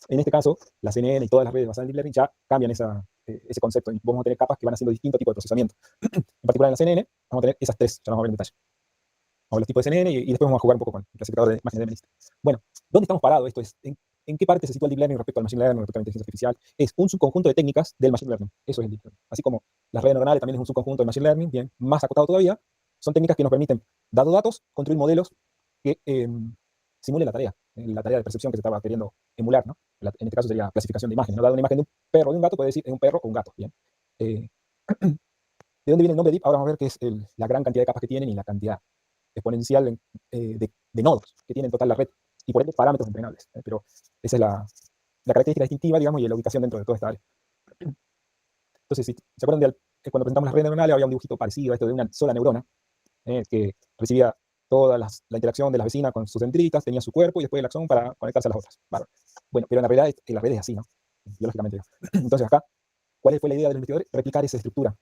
S1: En este caso, la CNN y todas las redes basadas en Deep Learning ya cambian ese concepto y vamos a tener capas que van haciendo distinto tipo de procesamiento. En particular en la CNN vamos a tener esas tres, ya vamos a ver en detalle. Vamos a ver los tipos de CNN y después vamos a jugar un poco con el clasificador de imágenes de Benedict. Bueno, ¿dónde estamos parados? Esto es, ¿en qué parte se sitúa el Deep Learning respecto al Machine Learning, respecto a la inteligencia artificial? Es un subconjunto de técnicas del Machine Learning. Eso es el Deep Learning. Así como las redes neuronales también es un subconjunto del Machine Learning, bien, más acotado todavía, son técnicas que nos permiten, dados datos, construir modelos que simulen la tarea de percepción que se estaba queriendo emular, ¿no? En este caso sería clasificación de imágenes, ¿no? Dado una imagen de un perro o de un gato, puede decir es un perro o un gato, bien. ¿De dónde viene el nombre Deep? Ahora vamos a ver qué es la gran cantidad de capas que tienen y la cantidad exponencial de nodos que tiene en total la red, y por ende parámetros entrenables. Pero esa es la característica distintiva, digamos, y la ubicación dentro de toda esta área. Entonces, si se acuerdan cuando presentamos las redes neuronales, había un dibujito parecido a esto de una sola neurona, que recibía toda la interacción de las vecinas con sus dendritas, tenía su cuerpo y después el axón para conectarse a las otras. Bueno, pero en la realidad la red es así, ¿no? Biológicamente. Entonces acá, ¿cuál fue la idea del investigador? Replicar esa estructura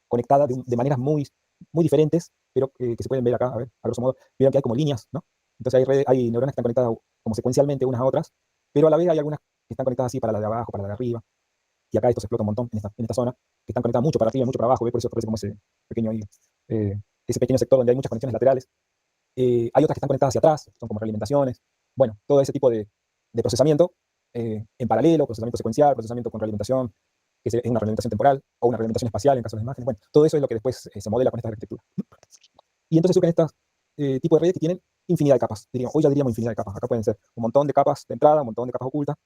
S1: conectada de maneras muy, muy diferentes, pero que se pueden ver acá, a ver, a grosso modo, vieron que hay como líneas, ¿no? Entonces hay neuronas que están conectadas como secuencialmente unas a otras, pero a la vez hay algunas que están conectadas así para la de abajo, para la de arriba, y acá esto se explota un montón en esta zona, que están conectadas mucho para arriba, mucho para abajo, ¿ve? Por eso aparece como ese pequeño sector donde hay muchas conexiones laterales. Hay otras que están conectadas hacia atrás, son como realimentaciones. Bueno, todo ese tipo de procesamiento en paralelo, procesamiento secuencial, procesamiento con realimentación, que es una realimentación temporal o una realimentación espacial en caso de las imágenes. Bueno, todo eso es lo que después se modela con esta arquitectura. Y entonces surgen estos tipos de redes que tienen infinidad de capas. Hoy ya diríamos infinidad de capas. Acá pueden ser un montón de capas de entrada, un montón de capas ocultas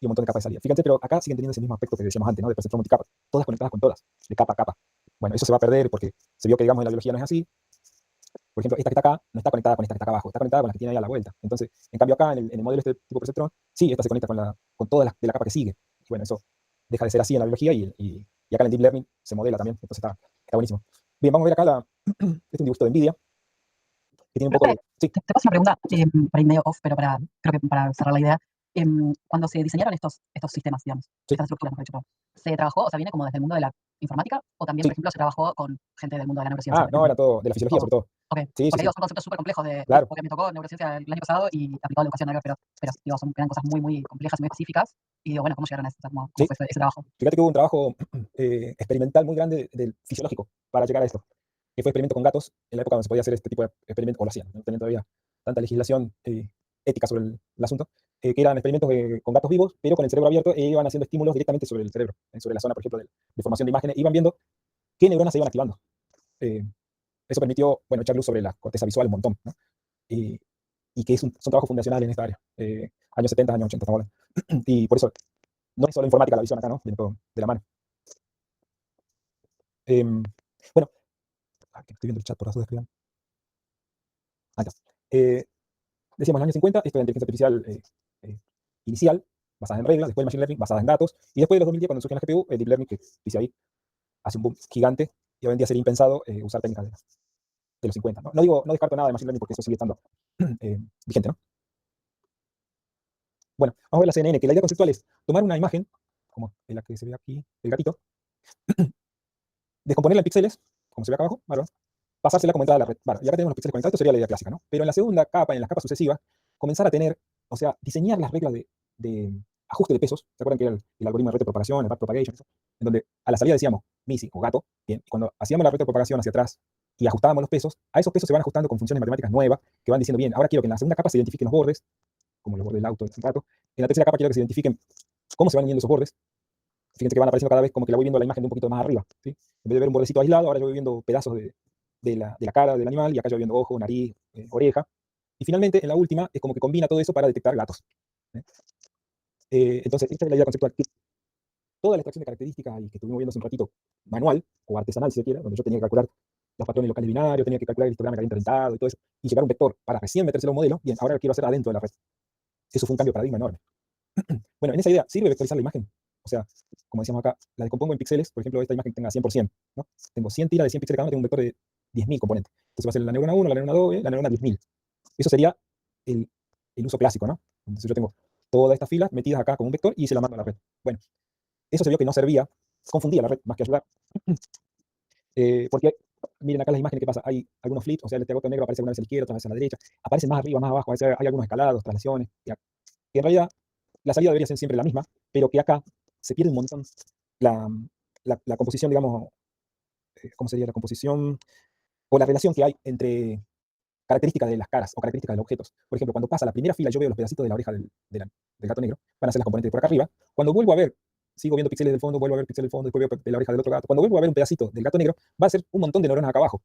S1: y un montón de capas de salida. Fíjense, pero acá siguen teniendo ese mismo aspecto que decíamos antes, ¿no? De percepción multicapa. Todas conectadas con todas, de capa a capa. Bueno, eso se va a perder porque se vio que, digamos, en la biología no es así. Por ejemplo, esta que está acá no está conectada con esta que está acá abajo, está conectada con la que tiene ahí a la vuelta. Entonces, en cambio acá, en el modelo este tipo perceptrón, sí, esta se conecta con todas las de la capa que sigue. Y bueno, eso deja de ser así en la biología y acá en el Deep Learning se modela también. Entonces está buenísimo. Bien, vamos a ver acá este es un dibujito de NVIDIA, que tiene un poco de... Sí.
S6: Te paso una pregunta, para ir medio off, pero creo que para cerrar la idea. Cuando se diseñaron estos sistemas, digamos,
S1: Sí.
S6: estas estructuras, mejor dicho, ¿se trabajó, o sea, viene como desde el mundo de la informática? ¿O también,
S1: Sí.
S6: por ejemplo, se trabajó con gente del mundo de la neurociencia?
S1: No, era todo de la fisiología, sobre todo.
S6: Ok,
S1: Sí,
S6: porque
S1: sí,
S6: digo, son conceptos súper complejos
S1: Claro.
S6: porque me tocó neurociencia el año pasado y aplicado a la educación, nada que ver, pero digo, eran cosas muy, muy complejas y muy específicas. Y digo, bueno, ¿cómo llegaron a eso? O sea, ¿cómo
S1: Sí.
S6: fue ese trabajo?
S1: Fíjate que hubo un trabajo experimental muy grande del fisiológico para llegar a esto, que fue experimento con gatos en la época donde se podía hacer este tipo de experimentos, o lo hacían, no tenían todavía tanta legislación ética sobre el asunto, que eran experimentos con gatos vivos, pero con el cerebro abierto, e iban haciendo estímulos directamente sobre el cerebro, sobre la zona, por ejemplo, de formación de imágenes, iban viendo qué neuronas se iban activando. Eso permitió, bueno, echar luz sobre la corteza visual un montón, ¿no? Y que son trabajos fundacionales en esta área, años 70, años 80, estamos hablando. Y por eso no es solo informática la visión acá, ¿no? Viene todo de la mano. Bueno, estoy viendo el chat por las dudas, escriban. Ahí está. Decíamos en los años 50, esto de inteligencia artificial inicial, basada en reglas, después el machine learning, basada en datos, y después de los 2010, cuando surge la GPU, el deep learning, que dice ahí, hace un boom gigante y hoy en día sería impensado usar técnicas de los 50. No, no descarto nada de Machine Learning porque eso sigue estando vigente, ¿no? Bueno, vamos a ver la CNN, que la idea conceptual es tomar una imagen, como la que se ve aquí, el gatito, descomponerla en píxeles, como se ve acá abajo, ¿vale? Pasársela como entrada a la red. Vale, y acá tenemos los píxeles conectados, esto sería la idea clásica, ¿no? Pero en la segunda capa, en las capas sucesivas, comenzar a tener, o sea, diseñar las reglas de ajuste de pesos. ¿Se acuerdan que era el algoritmo de retropropagación, el backpropagation, eso? En donde a la salida decíamos Missy o gato, bien, y cuando hacíamos la retropropagación hacia atrás y ajustábamos los pesos, a esos pesos se van ajustando con funciones matemáticas nuevas que van diciendo, bien, ahora quiero que en la segunda capa se identifiquen los bordes, como los bordes del auto hace un rato. En la tercera capa quiero que se identifiquen cómo se van uniendo esos bordes. Fíjense que van apareciendo cada vez como que la voy viendo la imagen de un poquito más arriba, ¿sí? En vez de ver un bordecito aislado, ahora yo voy viendo pedazos de la cara del animal, y acá yo voy viendo ojo, nariz, oreja. Y finalmente, en la última, es como que combina todo eso para detectar gatos. Entonces, esta es la idea conceptual. Toda la extracción de características que estuvimos viendo hace un ratito, manual o artesanal, si se quiere, donde yo tenía que calcular los patrones locales binarios, tenía que calcular el histograma caliente rentado y todo eso, y llegar a un vector para recién metérselo a un modelo, bien, ahora lo quiero hacer adentro de la red. Eso fue un cambio de paradigma enorme. Bueno, en esa idea, ¿sirve vectorizar la imagen? O sea, como decíamos acá, la decompongo en píxeles, por ejemplo, esta imagen que tenga 100%, ¿no? Tengo 100 tiras de 100 píxeles cada una, tengo un vector de 10.000 componentes. Entonces va a ser la neurona 1, la neurona 2, la neurona 10.000. Eso sería el uso clásico, ¿no? Entonces yo tengo todas estas filas metidas acá como un vector y se la mando a la red. Bueno, eso se vio que no servía, confundía la red más que ayudar. Porque, miren acá las imágenes que pasa, hay algunos flips, o sea, el teagoto negro aparece una vez a la izquierda, otra vez a la derecha, aparece más arriba, más abajo, a veces hay algunos escalados, traslaciones, que en realidad la salida debería ser siempre la misma, pero que acá se pierde un montón la composición, digamos, ¿cómo sería la composición? O la relación que hay entre características de las caras o características de los objetos. Por ejemplo, cuando pasa la primera fila, yo veo los pedacitos de la oreja del gato negro, van a ser las componentes de por acá arriba. Cuando vuelvo a ver, sigo viendo píxeles del fondo, vuelvo a ver píxeles del fondo, después veo de la oreja del otro gato. Cuando vuelvo a ver un pedacito del gato negro, va a ser un montón de neuronas acá abajo.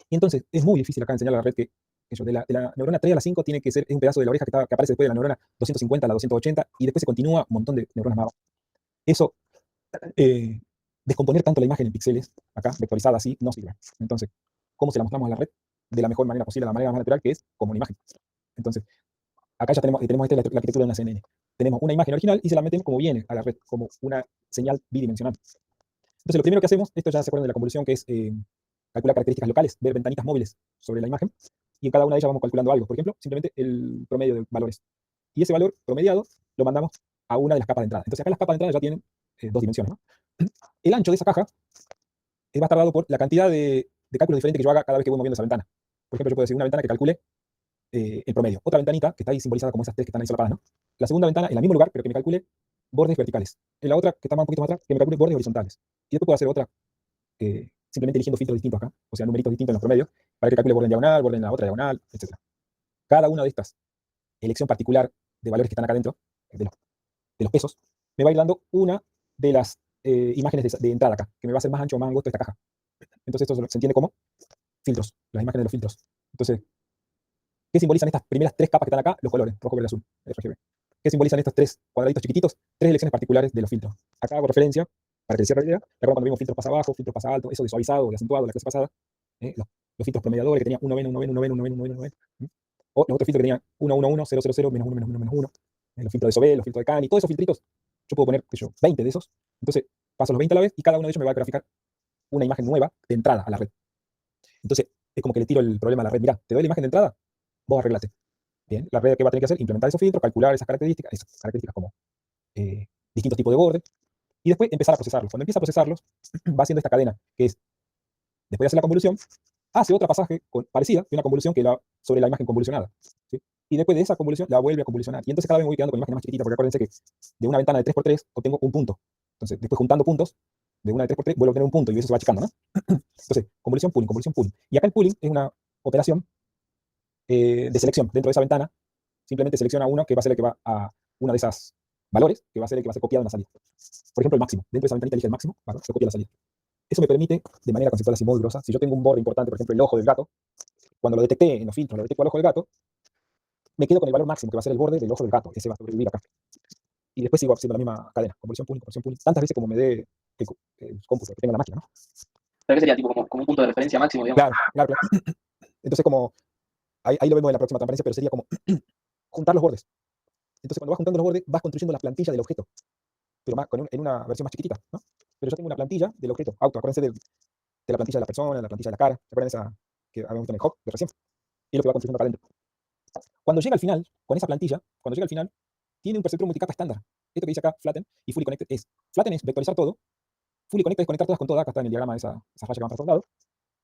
S1: Y entonces es muy difícil acá enseñar a la red que de la neurona 3 a la 5 tiene que ser un pedazo de la oreja que aparece después de la neurona 250 a la 280 y después se continúa un montón de neuronas más abajo. Eso, descomponer tanto la imagen en píxeles, acá, vectorizada así, no sirve. Entonces, ¿cómo se la mostramos a la red? De la mejor manera posible, la manera más natural, que es como una imagen. Entonces, acá ya tenemos esta la arquitectura de una CNN. Tenemos una imagen original y se la metemos como viene a la red, como una señal bidimensional. Entonces, lo primero que hacemos, esto ya se acuerdan de la convolución, que es calcular características locales, ver ventanitas móviles sobre la imagen, y en cada una de ellas vamos calculando algo. Por ejemplo, simplemente el promedio de valores. Y ese valor promediado lo mandamos a una de las capas de entrada. Entonces, acá las capas de entrada ya tienen dos dimensiones, ¿no? El ancho de esa caja va a estar dado por la cantidad de cálculos diferentes que yo haga cada vez que voy moviendo esa ventana. Por ejemplo, yo puedo decir una ventana que calcule el promedio. Otra ventanita, que está ahí simbolizada como esas tres que están ahí solapadas, ¿no? La segunda ventana en el mismo lugar, pero que me calcule bordes verticales. En la otra, que está un poquito más atrás, que me calcule bordes horizontales. Y después puedo hacer otra, simplemente eligiendo filtros distintos acá, o sea, numeritos distintos en los promedios, para que calcule borde en diagonal, borde en la otra diagonal, etc. Cada una de estas, elección particular de valores que están acá dentro, de los pesos, me va a ir dando una de las imágenes de entrada acá, que me va a hacer más ancho o más angosto esta caja. Entonces esto se entiende como filtros, las imágenes de los filtros. Entonces, ¿qué simbolizan estas primeras tres capas que están acá? Los colores, rojo, verde, azul, RGB. ¿Qué simbolizan estos tres cuadraditos chiquititos? Tres elecciones particulares de los filtros. Acá hago referencia, para que les cierre la idea, recuerdo cuando vimos filtros pasa abajo, filtros pasa alto, eso de suavizado, de acentuado, la clase pasada, los filtros promediadores que tenía 1 ven, 1 ven, 1 ven, 1 ven, 1 ven, 1 ven, o los otros filtros que tenían 1, 1, 1, 0, 0, 0, menos 1, menos 1, menos 1, los filtros de Sobel, los filtros de Cani, todos esos filtritos, yo puedo poner 20 de esos, entonces paso los 20 a la vez y cada uno de ellos me va a graficar una imagen nueva de entrada a la red. Entonces, es como que le tiro el problema a la red. Mirá, te doy la imagen de entrada, vos arreglate. Bien, la red que va a tener que hacer, implementar esos filtros, calcular esas características como distintos tipos de borde, y después empezar a procesarlos. Cuando empieza a procesarlos, va haciendo esta cadena, que es, después de hacer la convolución, hace otra pasaje parecida, que una convolución que sobre la imagen convolucionada. ¿Sí? Y después de esa convolución, la vuelve a convolucionar. Y entonces cada vez me voy quedando con imágenes más chiquititas, porque acuérdense que de una ventana de 3x3 obtengo un punto. Entonces, después juntando puntos, de una de 3x3 vuelvo a tener un punto, y eso se va achicando, ¿no? Entonces, convolución, pooling. Y acá el pooling es una operación de selección. Dentro de esa ventana, simplemente selecciona uno que va a ser el que va a una de esas valores, que va a ser el que va a ser copiado en la salida. Por ejemplo, el máximo. Dentro de esa ventanita elige el máximo, ¿vale? Se copia la salida. Eso me permite, de manera conceptual así muy grosa, si yo tengo un borde importante, por ejemplo, el ojo del gato, cuando lo detecté en los filtros, lo detecto al ojo del gato, me quedo con el valor máximo, que va a ser el borde del ojo del gato. Ese va a sobrevivir acá. Y después sigo haciendo la misma cadena. Convolución, pooling, tantas veces como me dé el cómputo que tenga la máquina, ¿no?
S2: Pero que sería tipo como un punto de referencia máximo, digamos.
S1: Claro. Entonces, como ahí lo vemos en la próxima transparencia, pero sería como juntar los bordes. Entonces, cuando vas juntando los bordes, vas construyendo la plantilla del objeto, pero en una versión más chiquitita, ¿no? pero yo tengo una plantilla del objeto auto. Acuérdense de la plantilla de la persona, de la plantilla de la cara. ¿Se acuerdan esa que habíamos visto en el hop de recién? Y lo que va construyendo acá adentro. Cuando llega al final, con esa plantilla, cuando llega al final, tiene un perceptor multicapa estándar. Esto que dice acá, flatten, y fully connected es, flatten es vectorizar todo, fully connected es conectar todas con todas, acá está en el diagrama esa raya que van para todos lados,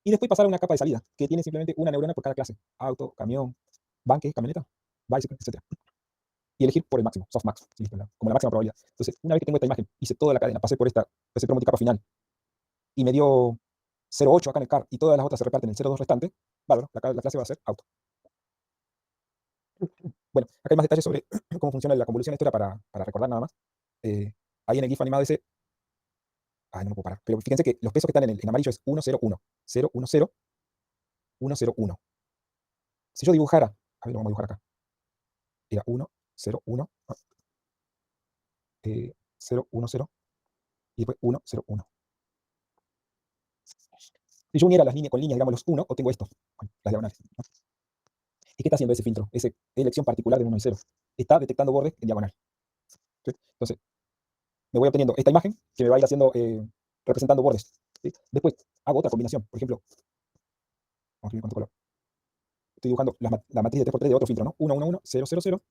S1: y después pasar a una capa de salida, que tiene simplemente una neurona por cada clase, auto, camión, banque, camioneta, bicycle, etc. Y elegir por el máximo, softmax, listo, como la máxima probabilidad. Entonces, una vez que tengo esta imagen, hice toda la cadena, pasé por esta perceptor multicapa final, y me dio 0,8 acá en el car, y todas las otras se reparten en el 0,2 restante, bárbaro, la clase va a ser auto. Bueno, acá hay más detalles sobre cómo funciona la convolución. Esto era para recordar nada más. Ahí en el GIF animado ese, no me puedo parar, pero fíjense que los pesos que están en amarillo es 1, 0, 1, 0, 1, 0, 1, 0, 1. Si yo dibujara, a ver, lo vamos a dibujar acá, era 1, 0, 1, 0, 1, 0, y después 1, 0, 1. Si yo uniera las líneas con líneas, digamos los 1, obtengo esto, bueno, las diagonales, ¿no? ¿Y qué está haciendo ese filtro? Esa elección particular de 1 y 0. Está detectando bordes en diagonal. ¿Sí? Entonces, me voy obteniendo esta imagen que me va a ir haciendo, representando bordes. ¿Sí? Después, hago otra combinación. Por ejemplo, vamos a ver con otro color. Estoy dibujando la matriz de 3×3 de otro filtro, ¿no? 1, 1, 1, 0, 0, 0,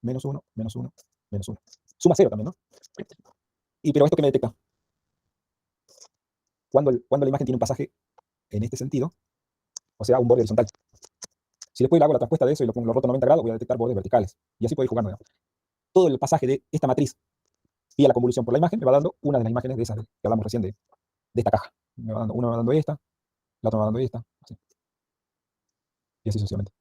S1: menos 1, menos 1, menos 1. Suma 0 también, ¿no? Pero ¿esto qué me detecta? Cuando la imagen tiene un pasaje en este sentido, o sea, un borde horizontal. Si después le hago la traspuesta de eso y lo roto 90 grados, voy a detectar bordes verticales. Y así puedo ir jugando, ¿no? Todo el pasaje de esta matriz vía la convolución por la imagen me va dando una de las imágenes de esas que hablamos recién de esta caja. Me va dando, una me va dando esta, la otra me va dando esta, así. Y así sucesivamente.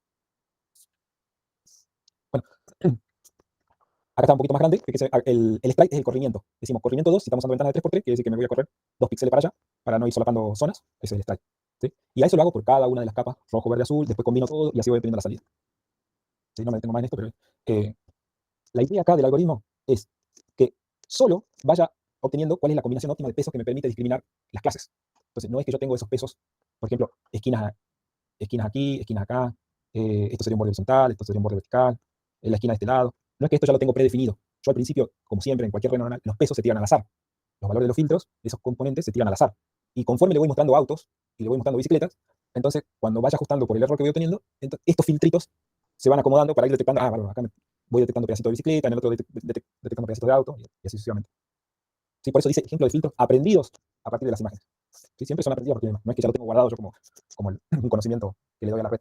S1: Bueno, acá está un poquito más grande, que el sprite es el corrimiento. Decimos corrimiento 2, si estamos usando ventanas de 3×3, quiere decir que me voy a correr 2 píxeles para allá, para no ir solapando zonas, ese es el sprite. ¿Sí? Y a eso lo hago por cada una de las capas, rojo, verde, azul, después combino todo y así voy dependiendo la salida. ¿Sí? No me detengo más en esto, pero la idea acá del algoritmo es que solo vaya obteniendo cuál es la combinación óptima de pesos que me permite discriminar las clases. Entonces, no es que yo tengo esos pesos, por ejemplo, esquinas aquí, esquinas acá, esto sería un borde horizontal, esto sería un borde vertical, la esquina de este lado. No es que esto ya lo tengo predefinido. Yo al principio, como siempre, en cualquier red neuronal, los pesos se tiran al azar. Los valores de los filtros, esos componentes, se tiran al azar. Y conforme le voy mostrando autos y le voy mostrando bicicletas, entonces, cuando vaya ajustando por el error que voy obteniendo, estos filtritos se van acomodando para ir detectando, bueno, acá voy detectando pedacitos de bicicleta, en el otro detectando pedacitos de auto, y así sucesivamente. Sí, por eso dice ejemplo de filtros aprendidos a partir de las imágenes. Sí, siempre son aprendidos porque no es que ya lo tengo guardado yo como un conocimiento que le doy a la red.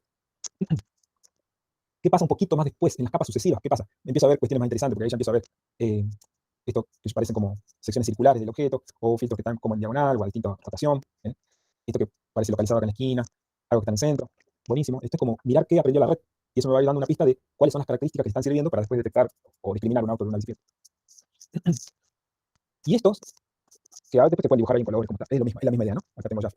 S1: ¿Qué pasa un poquito más después, en las capas sucesivas? ¿Qué pasa? Empiezo a ver cuestiones más interesantes, porque ahí ya empiezo a ver esto que parecen como secciones circulares del objeto, o filtros que están como en diagonal o a distinta rotación. Esto que parece localizado acá en la esquina, algo que está en el centro. Buenísimo. Esto es como mirar qué aprendió la red. Y eso me va a ir dando una pista de cuáles son las características que están sirviendo para después detectar o discriminar un auto de una bicicleta. Y estos, que a veces te pueden dibujar ahí en colores, como está, es la misma idea, ¿no? Acá tengo ya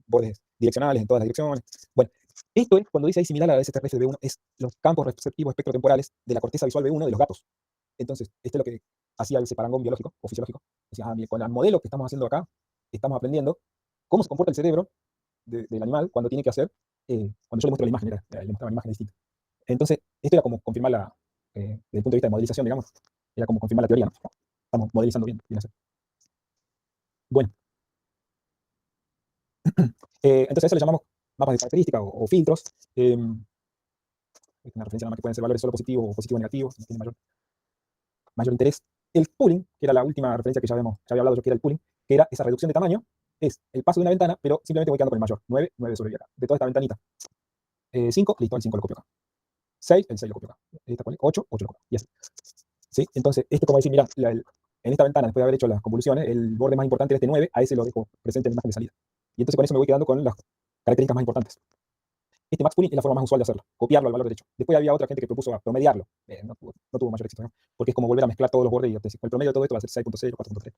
S1: bordes direccionales en todas las direcciones. Bueno, esto es, cuando dice ahí similar a la STRF de B1, es los campos receptivos espectrotemporales de la corteza visual B1 de los gatos. Entonces, este es lo que hacía ese parangón biológico o fisiológico. Decía, mire, con el modelo que estamos haciendo acá, estamos aprendiendo cómo se comporta el cerebro del animal cuando tiene que hacer, cuando yo le muestro la imagen, le mostraba una imagen distinta. Entonces, esto era como confirmar desde el punto de vista de modelización, digamos, era como confirmar la teoría, ¿no? Estamos modelizando bien hacer. Bueno. Entonces a eso le llamamos mapas de características o filtros. Es una referencia nada más que pueden ser valores solo positivos o positivos o negativos, no tiene mayor interés. El pooling, que era la última referencia que ya había hablado yo, que era el pooling, que era esa reducción de tamaño, es el paso de una ventana, pero simplemente voy quedando con el mayor. 9, 9 sobre acá. De toda esta ventanita. 5, listo, el 5 lo copio acá. 6, el 6 lo copio acá. Esta, 8, 8 lo copio. Y así. ¿Sí? Entonces, esto como decir, mira, en esta ventana, después de haber hecho las convoluciones, el borde más importante era este 9, a ese lo dejo presente en la imagen de salida. Y entonces con eso me voy quedando con las características más importantes. Este max pooling es la forma más usual de hacerlo, copiarlo al valor derecho. Después había otra gente que propuso promediarlo. No tuvo mayor éxito, ¿no? Porque es como volver a mezclar todos los bordes y el promedio de todo esto va a ser 6.0, 4.3.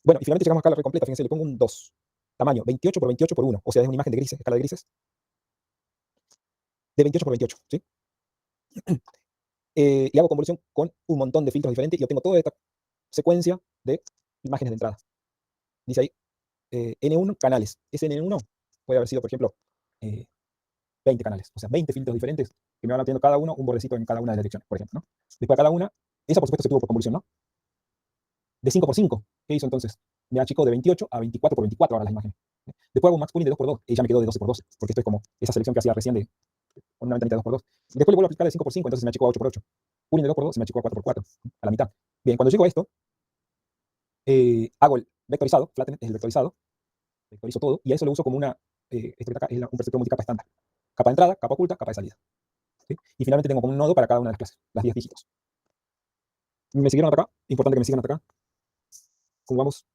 S1: Bueno, y finalmente llegamos acá a la red completa. Fíjense, le pongo un 2. Tamaño 28 por 28 por 1. O sea, es una imagen de grises, escala de grises. De 28 por 28, ¿sí? Y hago convolución con un montón de filtros diferentes y obtengo toda esta secuencia de imágenes de entrada. Dice ahí, N1 canales. Ese N1 puede haber sido, por ejemplo, 20 canales, o sea, 20 filtros diferentes que me van obteniendo cada uno un bordecito en cada una de las direcciones, por ejemplo, ¿no? Después a cada una, esa por supuesto se tuvo por convolución, ¿no? de 5 por 5. ¿Qué hizo entonces? Me achicó de 28 a 24 por 24 ahora las imágenes. Después hago un max pooling de 2 por 2 y ya me quedó de 12 por 12, porque esto es como esa selección que hacía recién de una ventanita de 2 por 2. Y después le vuelvo a aplicar de 5 por 5, entonces se me achicó a 8 por 8. Pooling de 2 por 2 se me achicó a 4 por 4, a la mitad. Bien, cuando llego a esto, hago el vectorizado, flatten es el vectorizado, vectorizo todo, y a eso lo uso como una, esto que está acá es un perceptor multicapa estándar. Capa de entrada, capa oculta, capa de salida. ¿Sí? Y finalmente tengo como un nodo para cada una de las clases, las 10 dígitos. ¿Me siguieron hasta acá? Importante que me sigan hasta acá. ¿Cómo vamos?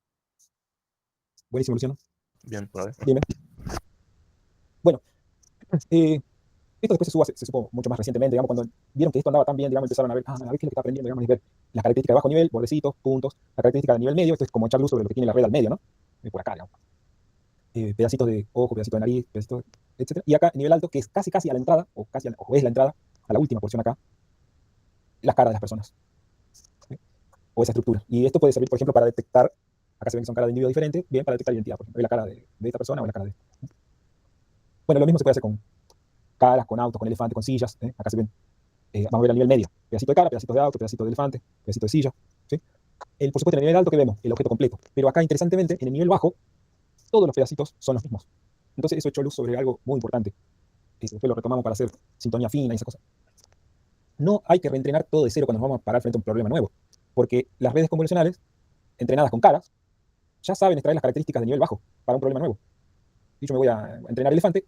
S1: Buenísimo, Luciano.
S3: Bien, por ver.
S1: Dime. Bueno, esto después se supo mucho más recientemente, digamos, cuando vieron que esto andaba tan bien, digamos, empezaron a ver, a ver qué es lo que está aprendiendo, digamos, y ver las características de bajo nivel, bordecitos, puntos, la característica de nivel medio, esto es como echar luz sobre lo que tiene la red al medio, ¿no? Por acá, digamos. Pedacitos de ojo, pedacitos de nariz, pedacitos, etc. Y acá, nivel alto, que es casi a la entrada, o es la entrada, a la última porción acá, las caras de las personas. ¿Sí? O esa estructura. Y esto puede servir, por ejemplo, para detectar, acá se ven que son caras de individuos diferentes, bien, para detectar identidad, por ejemplo, la cara de esta persona o la cara de esta. Bueno, lo mismo se puede hacer con caras, con autos, con elefantes, con sillas. Acá se ven, vamos a ver a nivel medio, pedacito de cara, pedacitos de auto, pedacito de elefante, pedacito de silla. ¿Sí? Por supuesto, en el nivel alto que vemos, el objeto completo. Pero acá, interesantemente, en el nivel bajo, todos los pedacitos son los mismos. Entonces eso echó luz sobre algo muy importante. Después lo retomamos para hacer sintonía fina y esa cosa. No hay que reentrenar todo de cero cuando nos vamos a parar frente a un problema nuevo. Porque las redes convolucionales, entrenadas con caras, ya saben extraer las características de nivel bajo para un problema nuevo. Dicho, me voy a entrenar elefante,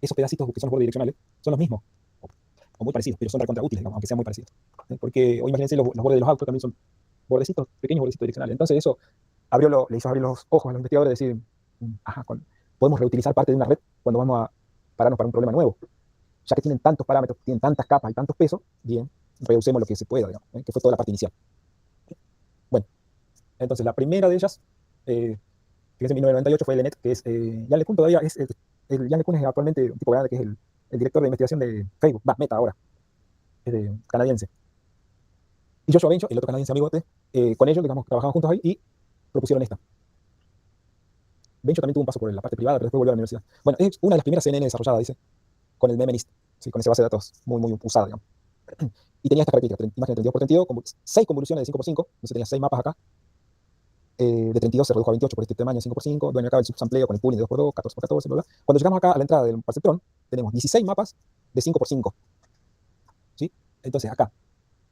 S1: esos pedacitos que son los bordes direccionales son los mismos. O muy parecidos, pero son recontra útiles, digamos, aunque sean muy parecidos. Porque, o imagínense, los bordes de los autos también son bordecitos, pequeños bordecitos direccionales. Entonces eso le hizo abrir los ojos a los investigadores y decir, podemos reutilizar parte de una red cuando vamos a pararnos para un problema nuevo. Ya que tienen tantos parámetros, tienen tantas capas y tantos pesos, bien, reducemos lo que se pueda, digamos, que fue toda la parte inicial. Bueno, entonces la primera de ellas, fíjense, en 1998 fue el ENET, que es, Jan LeCun todavía es, Jan LeCun es actualmente un tipo grande que es el director de investigación de Facebook, Meta ahora, es canadiense. Y Joshua Bengio, el otro canadiense amigote, con ellos, digamos, trabajamos juntos ahí y propusieron esta. Bengio también tuvo un paso por la parte privada, pero después volvió a la universidad. Bueno, es una de las primeras CNN desarrolladas, dice, con el MemeNIST, ¿sí? Con esa base de datos muy usada, digamos. Y tenía esta característica, imagen de 32 por 32, 6 convoluciones de 5 por 5, entonces tenía 6 mapas acá, de 32 se redujo a 28 por este tamaño, 5 por 5, bueno, acá el subsampleo con el pooling de 2 por 2, 14 por 14, bla, bla. Cuando llegamos acá a la entrada del perceptrón, tenemos 16 mapas de 5 por 5, ¿sí? Entonces acá,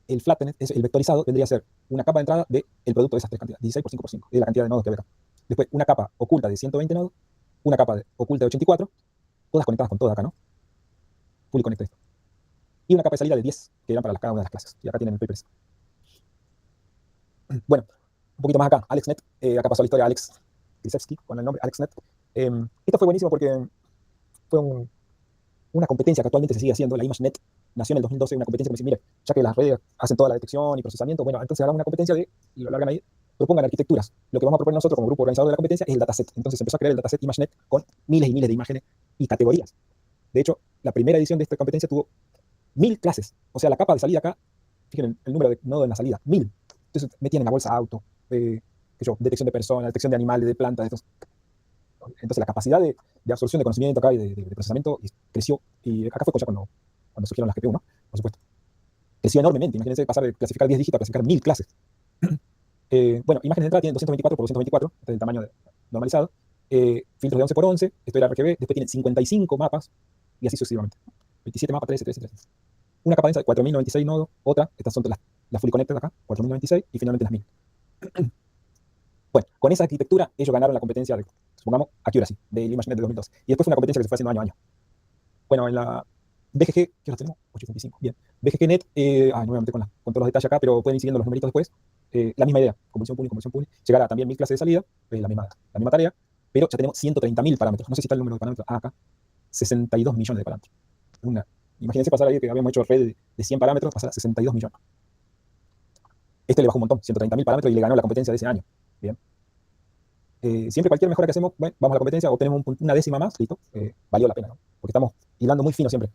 S1: el flattenet, el vectorizado, vendría a ser una capa de entrada del producto de esas tres cantidades, 16 por 5 por 5, es la cantidad de nodos que hay acá. Después, una capa oculta de 120 nodos, una capa oculta de 84, todas conectadas con todas acá, ¿no? Fully connected. Y una capa de salida de 10, que eran para cada una de las clases. Y acá tienen el paper. Bueno, un poquito más acá, AlexNet, acá pasó la historia Alex Grisevsky con el nombre AlexNet. Esto fue buenísimo porque fue una competencia que actualmente se sigue haciendo, la ImageNet nació en el 2012, una competencia que me dice, mire, ya que las redes hacen toda la detección y procesamiento, bueno, entonces hagamos una competencia y lo largan ahí, propongan arquitecturas. Lo que vamos a proponer nosotros como grupo organizador de la competencia es el dataset. Entonces se empezó a crear el dataset ImageNet con miles y miles de imágenes y categorías. De hecho, la primera edición de esta competencia tuvo 1000 clases. O sea, la capa de salida acá, fíjense el número de nodos en la salida, 1000. Entonces metían en la bolsa auto, detección de personas, detección de animales, de plantas, de estos. Entonces la capacidad de absorción de conocimiento acá y de procesamiento creció. Y acá fue ya cuando surgieron las GPU, ¿no? Por supuesto. Creció enormemente. Imagínense pasar de clasificar 10 dígitos a clasificar 1000 clases. Bueno, imágenes de entrada tienen 224 por 224, este es el tamaño normalizado. Filtros de 11 por 11, esto era RGB. Después tienen 55 mapas y así sucesivamente. 27 mapas, 13, 13, 13. Una capa densa de 4096 nodos, otra, estas son las fully connected acá, 4096, y finalmente las 1000. Bueno, con esa arquitectura ellos ganaron la competencia de, supongamos, Accuracy, del ImageNet de 2012. Y después fue una competencia que se fue haciendo año a año. Bueno, en la BGG, ¿qué hora tenemos? 8:35, bien. BGGNet, no me voy a meter con todos los detalles acá, pero pueden ir siguiendo los numeritos después. La misma idea, convolución pooling, llegará también 1000 clases de salida, la misma tarea, pero ya tenemos 130.000 parámetros. No sé si está el número de parámetros, acá, 62 millones de parámetros. Imagínense pasar ahí que habíamos hecho red de 100 parámetros, pasar a 62 millones. Este le bajó un montón, 130.000 parámetros y le ganó la competencia de ese año. Bien. Siempre cualquier mejora que hacemos, bueno, vamos a la competencia, obtenemos una décima más, listo, valió la pena, ¿no? Porque estamos hilando muy fino siempre.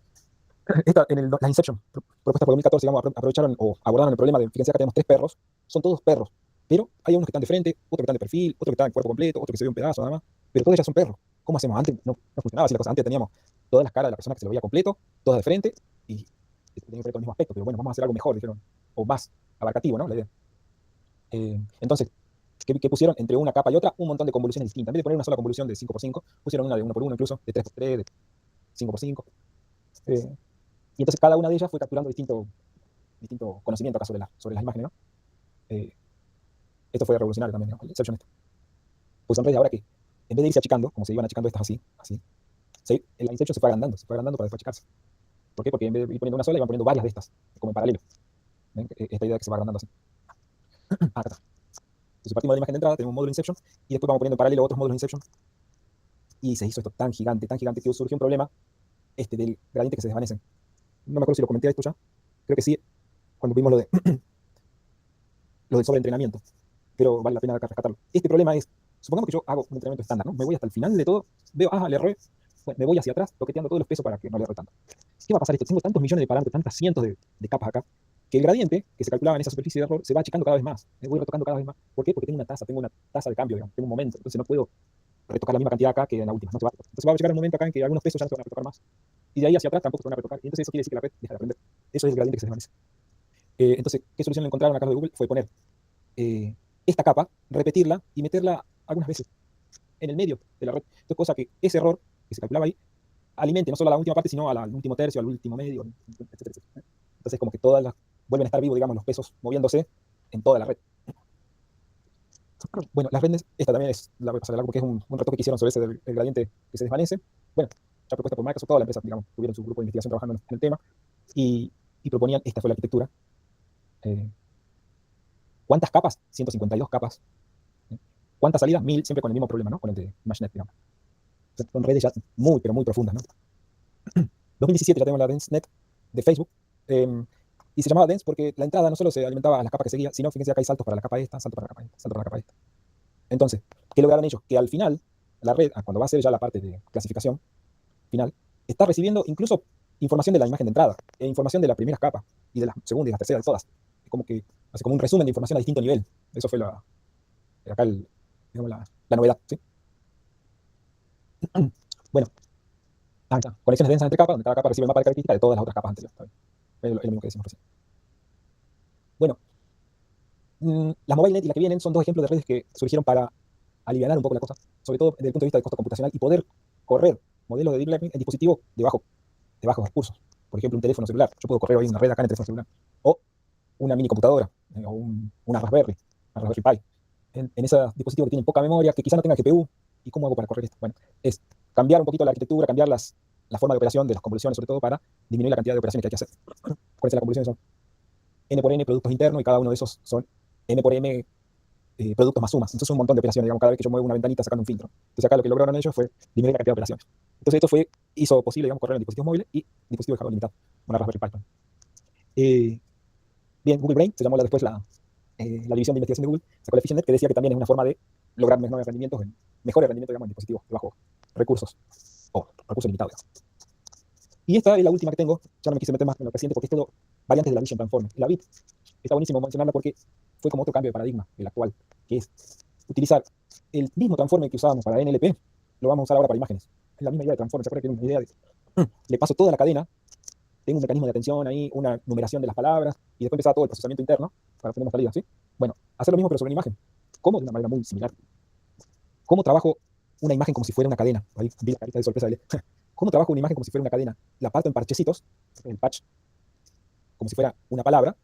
S1: La Inception, propuesta por 2014, digamos, aprovecharon o abordaron el problema de, fíjense, acá tenemos 3 perros, son todos perros, pero hay unos que están de frente, otros que están de perfil, otro que está en cuerpo completo, otro que se ve un pedazo nada más, pero todos ya son perros. ¿Cómo hacemos? Antes no funcionaba así la cosa, antes teníamos todas las caras de la persona que se lo veía completo, todas de frente, y tenía que ver con el mismo aspecto, pero bueno, vamos a hacer algo mejor, dijeron, o más abarcativo, ¿no? La idea. Entonces, ¿qué pusieron entre una capa y otra? Un montón de convoluciones distintas. En vez de poner una sola convolución de 5x5, pusieron una de 1x1 incluso, de 3x3, de 5x5. Y entonces cada una de ellas fue capturando distinto conocimiento acá sobre las imágenes, ¿no? Esto fue revolucionario también, ¿no? El Inception este. Pues son redes ahora que, en vez de irse achicando, como se iban achicando estas así, el Inception se fue agrandando para después achicarse. ¿Por qué? Porque en vez de ir poniendo una sola, iban poniendo varias de estas, como en paralelo. ¿Ven? Esta idea de que se va agrandando así. Acá está. Entonces partimos de la imagen de entrada, tenemos un módulo de Inception, y después vamos poniendo en paralelo otros módulos de Inception. Y se hizo esto tan gigante, que surgió un problema del gradiente que se desvanece. No me acuerdo si lo comenté esto ya. Creo que sí, cuando vimos lo del sobreentrenamiento. Pero vale la pena acá rescatarlo. Este problema es, supongamos que yo hago un entrenamiento estándar, ¿no? Me voy hasta el final de todo, veo, le erré, bueno, me voy hacia atrás, toqueteando todos los pesos para que no le erre tanto. ¿Qué va a pasar esto? Tengo tantos millones de parámetros, tantas cientos de capas acá, que el gradiente que se calculaba en esa superficie de error se va achicando cada vez más. Me voy retocando cada vez más. ¿Por qué? Porque tengo una tasa de cambio, digamos, tengo un momento. Entonces no puedo retocar la misma cantidad acá que en la última. No se va a retocar. Entonces va a llegar un momento acá en que algunos pesos ya no se van a retocar más. Y de ahí hacia atrás tampoco se van a retocar. Y entonces eso quiere decir que la red deja de aprender. Eso es el gradiente que se desvanece. Entonces, ¿qué solución le encontraron acá de Google? Fue poner esta capa, repetirla y meterla algunas veces en el medio de la red. Entonces, cosa que ese error que se calculaba ahí alimente no solo a la última parte, sino al último tercio, al último medio, etcétera, etcétera. Entonces, como que vuelven a estar vivos, digamos, los pesos moviéndose en toda la red. Bueno, las redes, esta también la voy a pasar de largo porque es un retoque que hicieron sobre ese del gradiente que se desvanece. Bueno, ya propuesta por Microsoft, toda la empresa, digamos, tuvieron su grupo de investigación trabajando en el tema y proponían, esta fue la arquitectura. ¿Cuántas capas? 152 capas. ¿Cuántas salidas? 1000, siempre con el mismo problema, ¿no? Con el de ImageNet, digamos. Son redes ya muy, pero muy profundas, ¿no? 2017 ya tenemos la DenseNet de Facebook. Y se llamaba Dense porque la entrada no solo se alimentaba a las capas que seguía, sino fíjense acá hay saltos para la capa esta, salto para la capa esta, salto para la capa esta. Entonces, ¿qué lograron ellos? Que al final, la red, cuando va a hacer ya la parte de clasificación final, está recibiendo incluso información de la imagen de entrada, e información de las primeras capas, y de las segundas y las terceras, de todas. Es como que hace como un resumen de información a distinto nivel. Eso fue acá digamos la novedad, ¿sí? Bueno, ahí está. Conexiones densas entre capas, donde cada capa recibe el mapa de características de todas las otras capas anteriores. Es lo mismo que decimos recién. Bueno, las MobileNet y las que vienen son dos ejemplos de redes que surgieron para aliviar un poco la cosa, sobre todo desde el punto de vista de costo computacional y poder correr modelos de Deep Learning en dispositivos de bajos recursos. Por ejemplo, un teléfono celular. Yo puedo correr hoy una red acá en el teléfono celular. O una mini computadora, o una Raspberry Pi. En esos dispositivos que tienen poca memoria, que quizá no tengan GPU. ¿Y cómo hago para correr esto? Bueno, es cambiar un poquito la arquitectura, cambiar la forma de operación de las convoluciones, sobre todo para disminuir la cantidad de operaciones que hay que hacer. ¿Cuáles son las convoluciones? Son N por N productos internos y cada uno de esos son N por M productos más sumas. Entonces un montón de operaciones, digamos, cada vez que yo muevo una ventanita sacando un filtro. Entonces acá lo que lograron ellos fue disminuir la cantidad de operaciones. Entonces esto hizo posible, digamos, correr en dispositivos móviles y dispositivos de hardware limitado, una Raspberry Pi. Bien, Google Brain se llamó después la división de investigación de Google, sacó la EfficientNet, que decía que también es una forma de lograr mejores rendimientos, digamos, en dispositivos de bajos recursos o recursos limitados, digamos. Y esta es la última que tengo, ya no me quise meter más en lo reciente porque es todo variantes de la Vision Transformer. La VIP está buenísimo mencionarla porque fue como otro cambio de paradigma del actual, que es utilizar el mismo transformer que usábamos para NLP, lo vamos a usar ahora para imágenes. Es la misma idea de transformer, ¿se acuerdan que era una idea de le paso toda la cadena, tengo un mecanismo de atención ahí, una numeración de las palabras, y después empezaba todo el procesamiento interno para tener más salida, ¿sí? Bueno, hacer lo mismo pero sobre una imagen. ¿Cómo? De una manera muy similar. ¿Cómo trabajo una imagen como si fuera una cadena? Ahí vi la carita de sorpresa de ¿Cómo trabajo una imagen como si fuera una cadena? La parto en parchecitos, el patch, como si fuera una palabra,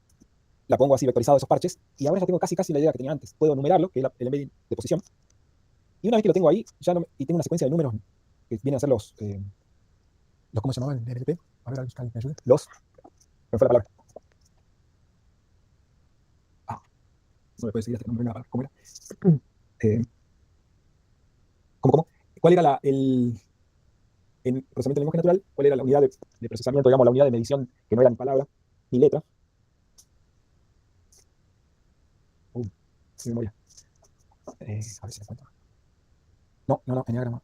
S1: la pongo así vectorizado esos parches, y ahora ya tengo casi la idea que tenía antes. Puedo numerarlo, que es el embedding de posición, y una vez que lo tengo ahí, y tengo una secuencia de números que vienen a ser los ¿cómo se llamaban en NLP? A ver, alguien me ayude. Me fue la palabra. No me puede seguir hasta que no me venga la palabra. ¿Cómo era? ¿Cómo? ¿Cuál era en procesamiento de lenguaje natural, cuál era la unidad de procesamiento, digamos, la unidad de medición, que no era ni palabra, ni letra? Sin memoria. A ver si me encuentro. No, enneagrama.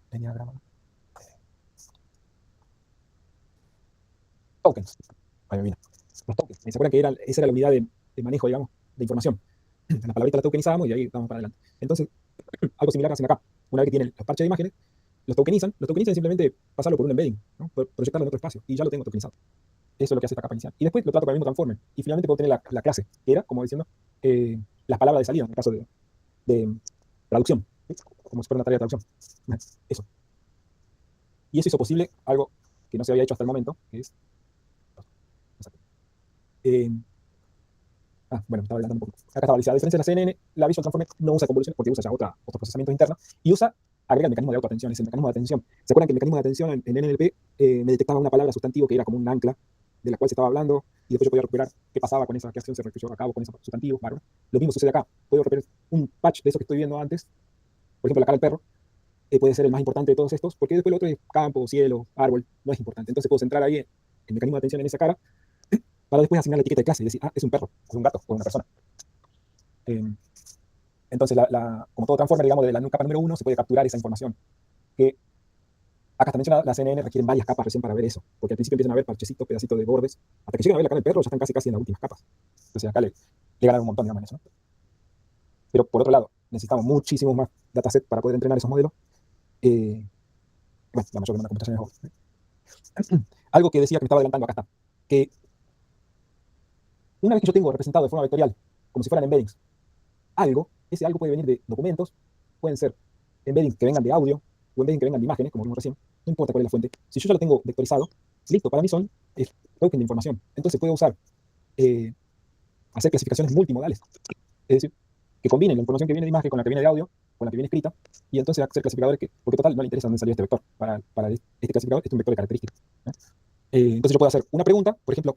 S1: Tokens. Ahí me viene. Los tokens. ¿Se acuerdan que esa era la unidad de manejo, digamos, de información? La palabrita la tokenizábamos y ahí vamos para adelante. Entonces, algo similar hacen acá. Una vez que tienen los parches de imágenes, los tokenizan y simplemente pasarlo por un embedding, ¿no? Proyectarlo en otro espacio y ya lo tengo tokenizado. Eso es lo que hace esta capa inicial. Y después lo trato con el mismo transformer. Y finalmente puedo tener la clase, que era, como diciendo, las palabras de salida, en el caso de traducción, ¿sí? Como si fuera una tarea de traducción. Eso. Y eso hizo posible algo que no se había hecho hasta el momento, que es... bueno, estaba adelantando un poco. Acá estaba dice, a diferencia de la CNN, la Visual Transformer no usa convoluciones porque usa ya otro procesamiento interno y agrega el mecanismo de autoatención, es el mecanismo de atención. ¿Se acuerdan que el mecanismo de atención en NLP me detectaba una palabra sustantivo que era como un ancla de la cual se estaba hablando y después yo podía recuperar qué pasaba con esa, qué acción se llevó a cabo con ese sustantivo? Bárbaro. Lo mismo sucede acá. Puedo recuperar un patch de eso que estoy viendo antes, por ejemplo, la cara del perro, puede ser el más importante de todos estos, porque después el otro es campo, cielo, árbol, no es importante. Entonces puedo centrar ahí el mecanismo de atención en esa cara para después asignar la etiqueta de clase y decir, es un perro, es un gato, o una persona. Entonces, como todo transformer, digamos, de la capa número 1 se puede capturar esa información. Que acá está mencionada, la CNN requieren varias capas recién para ver eso, porque al principio empiezan a ver parchecitos, pedacitos de bordes, hasta que llegan a ver la cara del perro, ya están casi en las últimas capas. Entonces acá le ganan un montón, digamos, en eso, ¿no? Pero por otro lado, necesitamos muchísimos más datasets para poder entrenar esos modelos. Bueno, la mayor demanda de computación es mejor. Algo que decía que me estaba adelantando, acá está, que una vez que yo tengo representado de forma vectorial, como si fueran embeddings, ese algo puede venir de documentos, pueden ser embeddings que vengan de audio o embeddings que vengan de imágenes, como vimos recién, no importa cuál es la fuente. Si yo ya lo tengo vectorizado, listo, para mí son tokens de información. Entonces puedo usar, hacer clasificaciones multimodales, es decir, que combinen la información que viene de imagen con la que viene de audio, con la que viene escrita, y entonces hacer clasificadores porque total no le interesa dónde salió este vector. Para este clasificador, este es un vector de características. Entonces yo puedo hacer una pregunta, por ejemplo,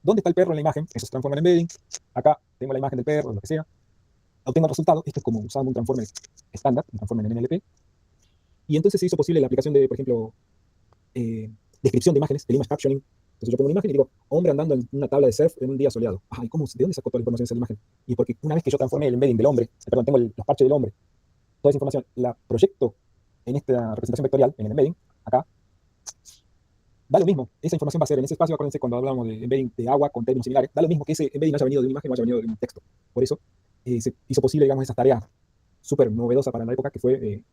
S1: ¿dónde está el perro en la imagen? Eso se transforma en embedding. Acá tengo la imagen del perro, lo que sea. Obtengo el resultado. Esto es como usando un transformer estándar, un transformer en NLP. Y entonces se hizo posible la aplicación de, por ejemplo, descripción de imágenes, el image captioning. Entonces yo pongo una imagen y digo, hombre andando en una tabla de surf en un día soleado. ¿Y cómo, de dónde sacó toda la información de esa imagen? Y porque una vez que yo transformé el embedding del hombre, perdón, tengo los parches del hombre, toda esa información la proyecto en esta representación vectorial, en el embedding, acá, da lo mismo. Esa información va a ser en ese espacio, acuérdense cuando hablamos de embedding de agua con términos similares, da lo mismo que ese embedding no haya venido de una imagen o haya venido de un texto. Por eso se hizo posible, digamos, esa tarea súper novedosa para la época que fue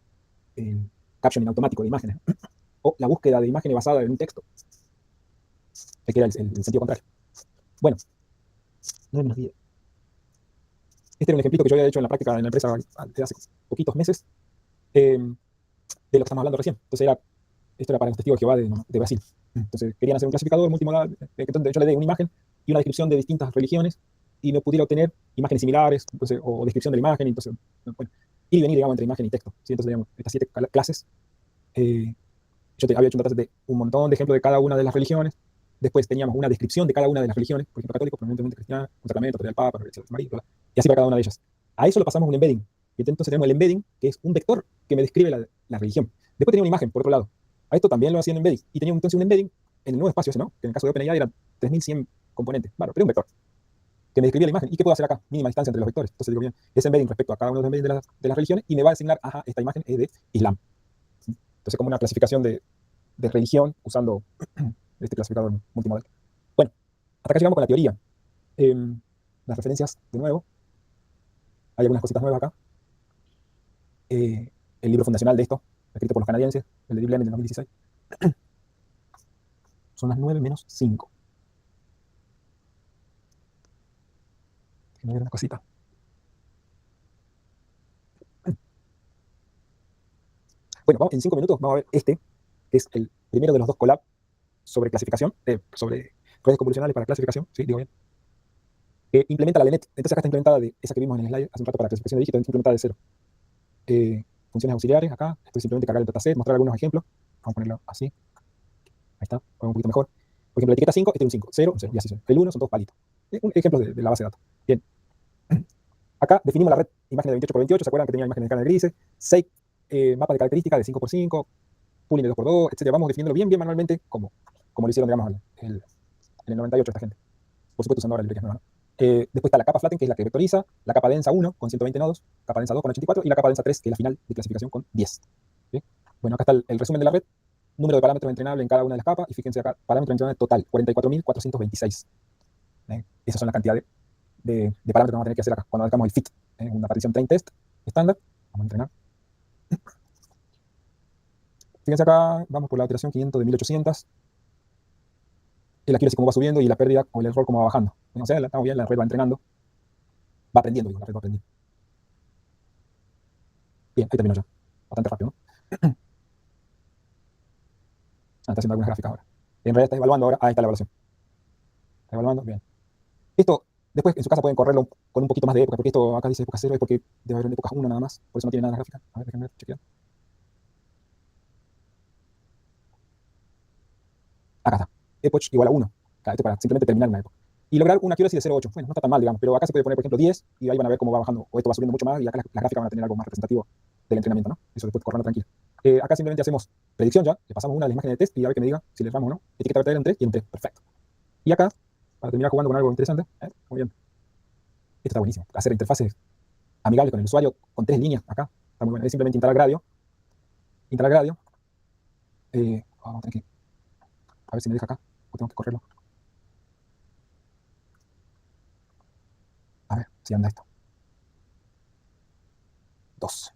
S1: el captioning automático de imágenes o la búsqueda de imágenes basada en un texto, que era el sentido contrario. Bueno, 9-10. Este era un ejemplito que yo había hecho en la práctica en la empresa desde hace poquitos meses de lo que estamos hablando recién. Entonces esto era para los testigos de Jehová de Brasil. Entonces querían hacer un clasificador multimodal, entonces yo le di una imagen y una descripción de distintas religiones y me pudiera obtener imágenes similares, entonces, o descripción de la imagen, entonces, bueno, ir y venir, digamos, entre imagen y texto. ¿Sí? Entonces, digamos, estas 7 clases, yo había hecho un dataset de un montón de ejemplos de cada una de las religiones. Después teníamos una descripción de cada una de las religiones, por ejemplo, católico, prominentemente cristiano, un sacramento, del Papa, y así para cada una de ellas. A eso lo pasamos un embedding. Y entonces tenemos el embedding, que es un vector que me describe la religión. Después tenía una imagen, por otro lado. A esto también lo hacía en embedding. Y tenía entonces un embedding en el nuevo espacio ese, ¿no? Que en el caso de OpenAI eran 3100 componentes. Bueno, pero un vector que me describía la imagen. ¿Y qué puedo hacer acá? Mínima distancia entre los vectores. Entonces digo, bien, ese embedding respecto a cada uno de los embeddings de las religiones y me va a asignar, esta imagen es de Islam. Entonces, como una clasificación de religión usando este clasificador multimodal. Bueno, hasta acá llegamos con la teoría. Las referencias, de nuevo. Hay algunas cositas nuevas acá. El libro fundacional de esto, escrito por los canadienses, el de Deep Learning del 2016. Son las 9 menos 5. Déjame ver una cosita. Bueno, en 5 minutos vamos a ver que es el primero de los 2 collabs sobre clasificación, sobre redes convolucionales para clasificación, ¿sí? Digo bien. Que implementa la LeNet. Entonces acá está implementada de esa que vimos en el slide hace un rato para clasificación de dígitos, está implementada de cero. Funciones auxiliares, acá, esto es simplemente cargar el dataset, mostrar algunos ejemplos. Vamos a ponerlo así. Ahí está, un poquito mejor. Por ejemplo, la etiqueta 5, este es un 5, 0, 0, y así son. El 1 son todos palitos. Ejemplos de la base de datos. Bien. Acá definimos la red imagen de 28x28, ¿se acuerdan que tenía imágenes de carne grises? 6 mapas de características de 5x5, pooling de 2x2, etc. Vamos definiéndolo bien manualmente, como lo hicieron, digamos, en el 98 esta gente. Por supuesto, usando ahora librerías nuevas, ¿no? Después está la capa flatten, que es la que vectoriza, la capa densa 1 con 120 nodos, capa densa 2 con 84 y la capa densa 3, que es la final de clasificación con 10. ¿Sí? Bueno, acá está el resumen de la red, número de parámetros entrenables en cada una de las capas, y fíjense acá, parámetros entrenables total, 44.426. Esas son la cantidad de parámetros que vamos a tener que hacer acá cuando hagamos el fit. Una partición train test estándar, vamos a entrenar. Fíjense acá, vamos por la iteración 500 de 1800. El accuracy como va subiendo y la pérdida o el error como va bajando. O sea, estamos bien, la red va entrenando. Va aprendiendo, digo, la red va aprendiendo. Bien, ahí terminó ya. Bastante rápido, ¿no? Está haciendo algunas gráficas ahora. En realidad está evaluando ahora. Ahí está la evaluación. Está evaluando, bien. Esto, después en su casa pueden correrlo con un poquito más de época, porque esto acá dice época 0, es porque debe haber en época 1 nada más. Por eso no tiene nada de gráfica. A ver, déjenme ver, chequear. Acá está. Epoch igual a 1. Acá, esto para simplemente terminar una época. Y lograr una accuracy de 0,8. Bueno, no está tan mal, digamos, pero acá se puede poner, por ejemplo, 10 y ahí van a ver cómo va bajando, o esto va subiendo mucho más y acá las gráficas van a tener algo más representativo del entrenamiento, ¿no? Eso después correrlo tranquilo. Acá simplemente hacemos predicción ya, le pasamos una de las imágenes de test y a ver que me diga si le erramos o no. Etiqueta vertedera en 3 y en 3, perfecto. Y acá, para terminar jugando con algo interesante, muy bien. Esto está buenísimo. Hacer interfaces amigables con el usuario con 3 líneas acá, está muy bueno. Es simplemente instalar Gradio. Instalar Gradio. Vamos a tener que, a ver si me deja acá, o tengo que correrlo. A ver si anda esto. 2.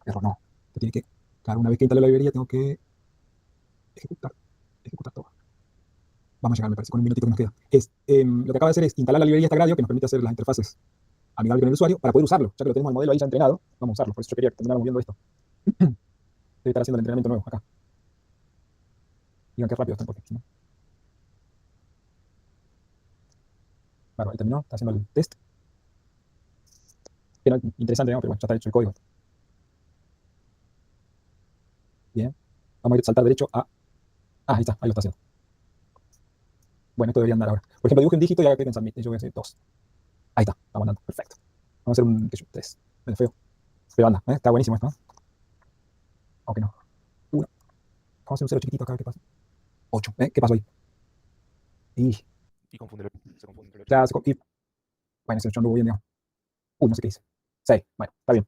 S1: Error no. Esto tiene que, claro, una vez que instalé la librería tengo que ejecutar todo. Vamos a llegar, me parece, con un minutito que nos queda. Lo que acaba de hacer es instalar la librería esta Gradio, que nos permite hacer las interfaces amigables con el usuario, para poder usarlo. Ya que lo tenemos el modelo ahí ya entrenado, vamos a usarlo. Por eso yo quería que termináramos viendo esto. Debe estar haciendo el entrenamiento nuevo acá. Digan qué rápido está, porque si no. Bueno, ahí terminó, está haciendo el test. Que no, interesante, ¿no? Pero bueno, ya está hecho el código. Bien. Vamos a ir a saltar derecho a... Ah, ahí está, ahí lo está haciendo. Bueno, esto debería andar ahora. Por ejemplo, dibuje un dígito y haga que en submit. Yo voy a hacer 2. Ahí está, estamos andando. Perfecto. Vamos a hacer un 3. Es feo. Pero anda, está buenísimo esto, ¿no? Aunque no. 1. Vamos a hacer un 0 chiquitito acá, ¿qué pasa? 8. ¿Qué pasó ahí?
S3: Y confunde se confunde entre
S1: Ya, bueno, ese 8 anduvo bien, digamos. No sé qué dice. 6. Bueno, está bien.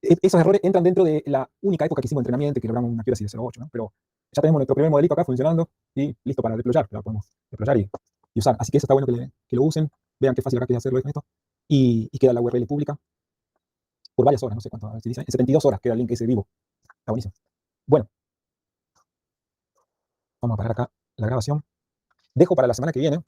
S1: Esos errores entran dentro de la única época que hicimos de entrenamiento y que logramos una accuracy de 0,8, ¿no? Pero ya tenemos nuestro primer modelito acá funcionando y listo para deployar. Lo podemos deployar y usar. Así que eso está bueno que lo usen. Vean qué fácil acá que es hacerlo con esto. Y queda la URL pública por varias horas, no sé cuánto, a ver si dice. En 72 horas queda el link ese vivo. Está buenísimo. Bueno, vamos a parar acá la grabación. Dejo para la semana que viene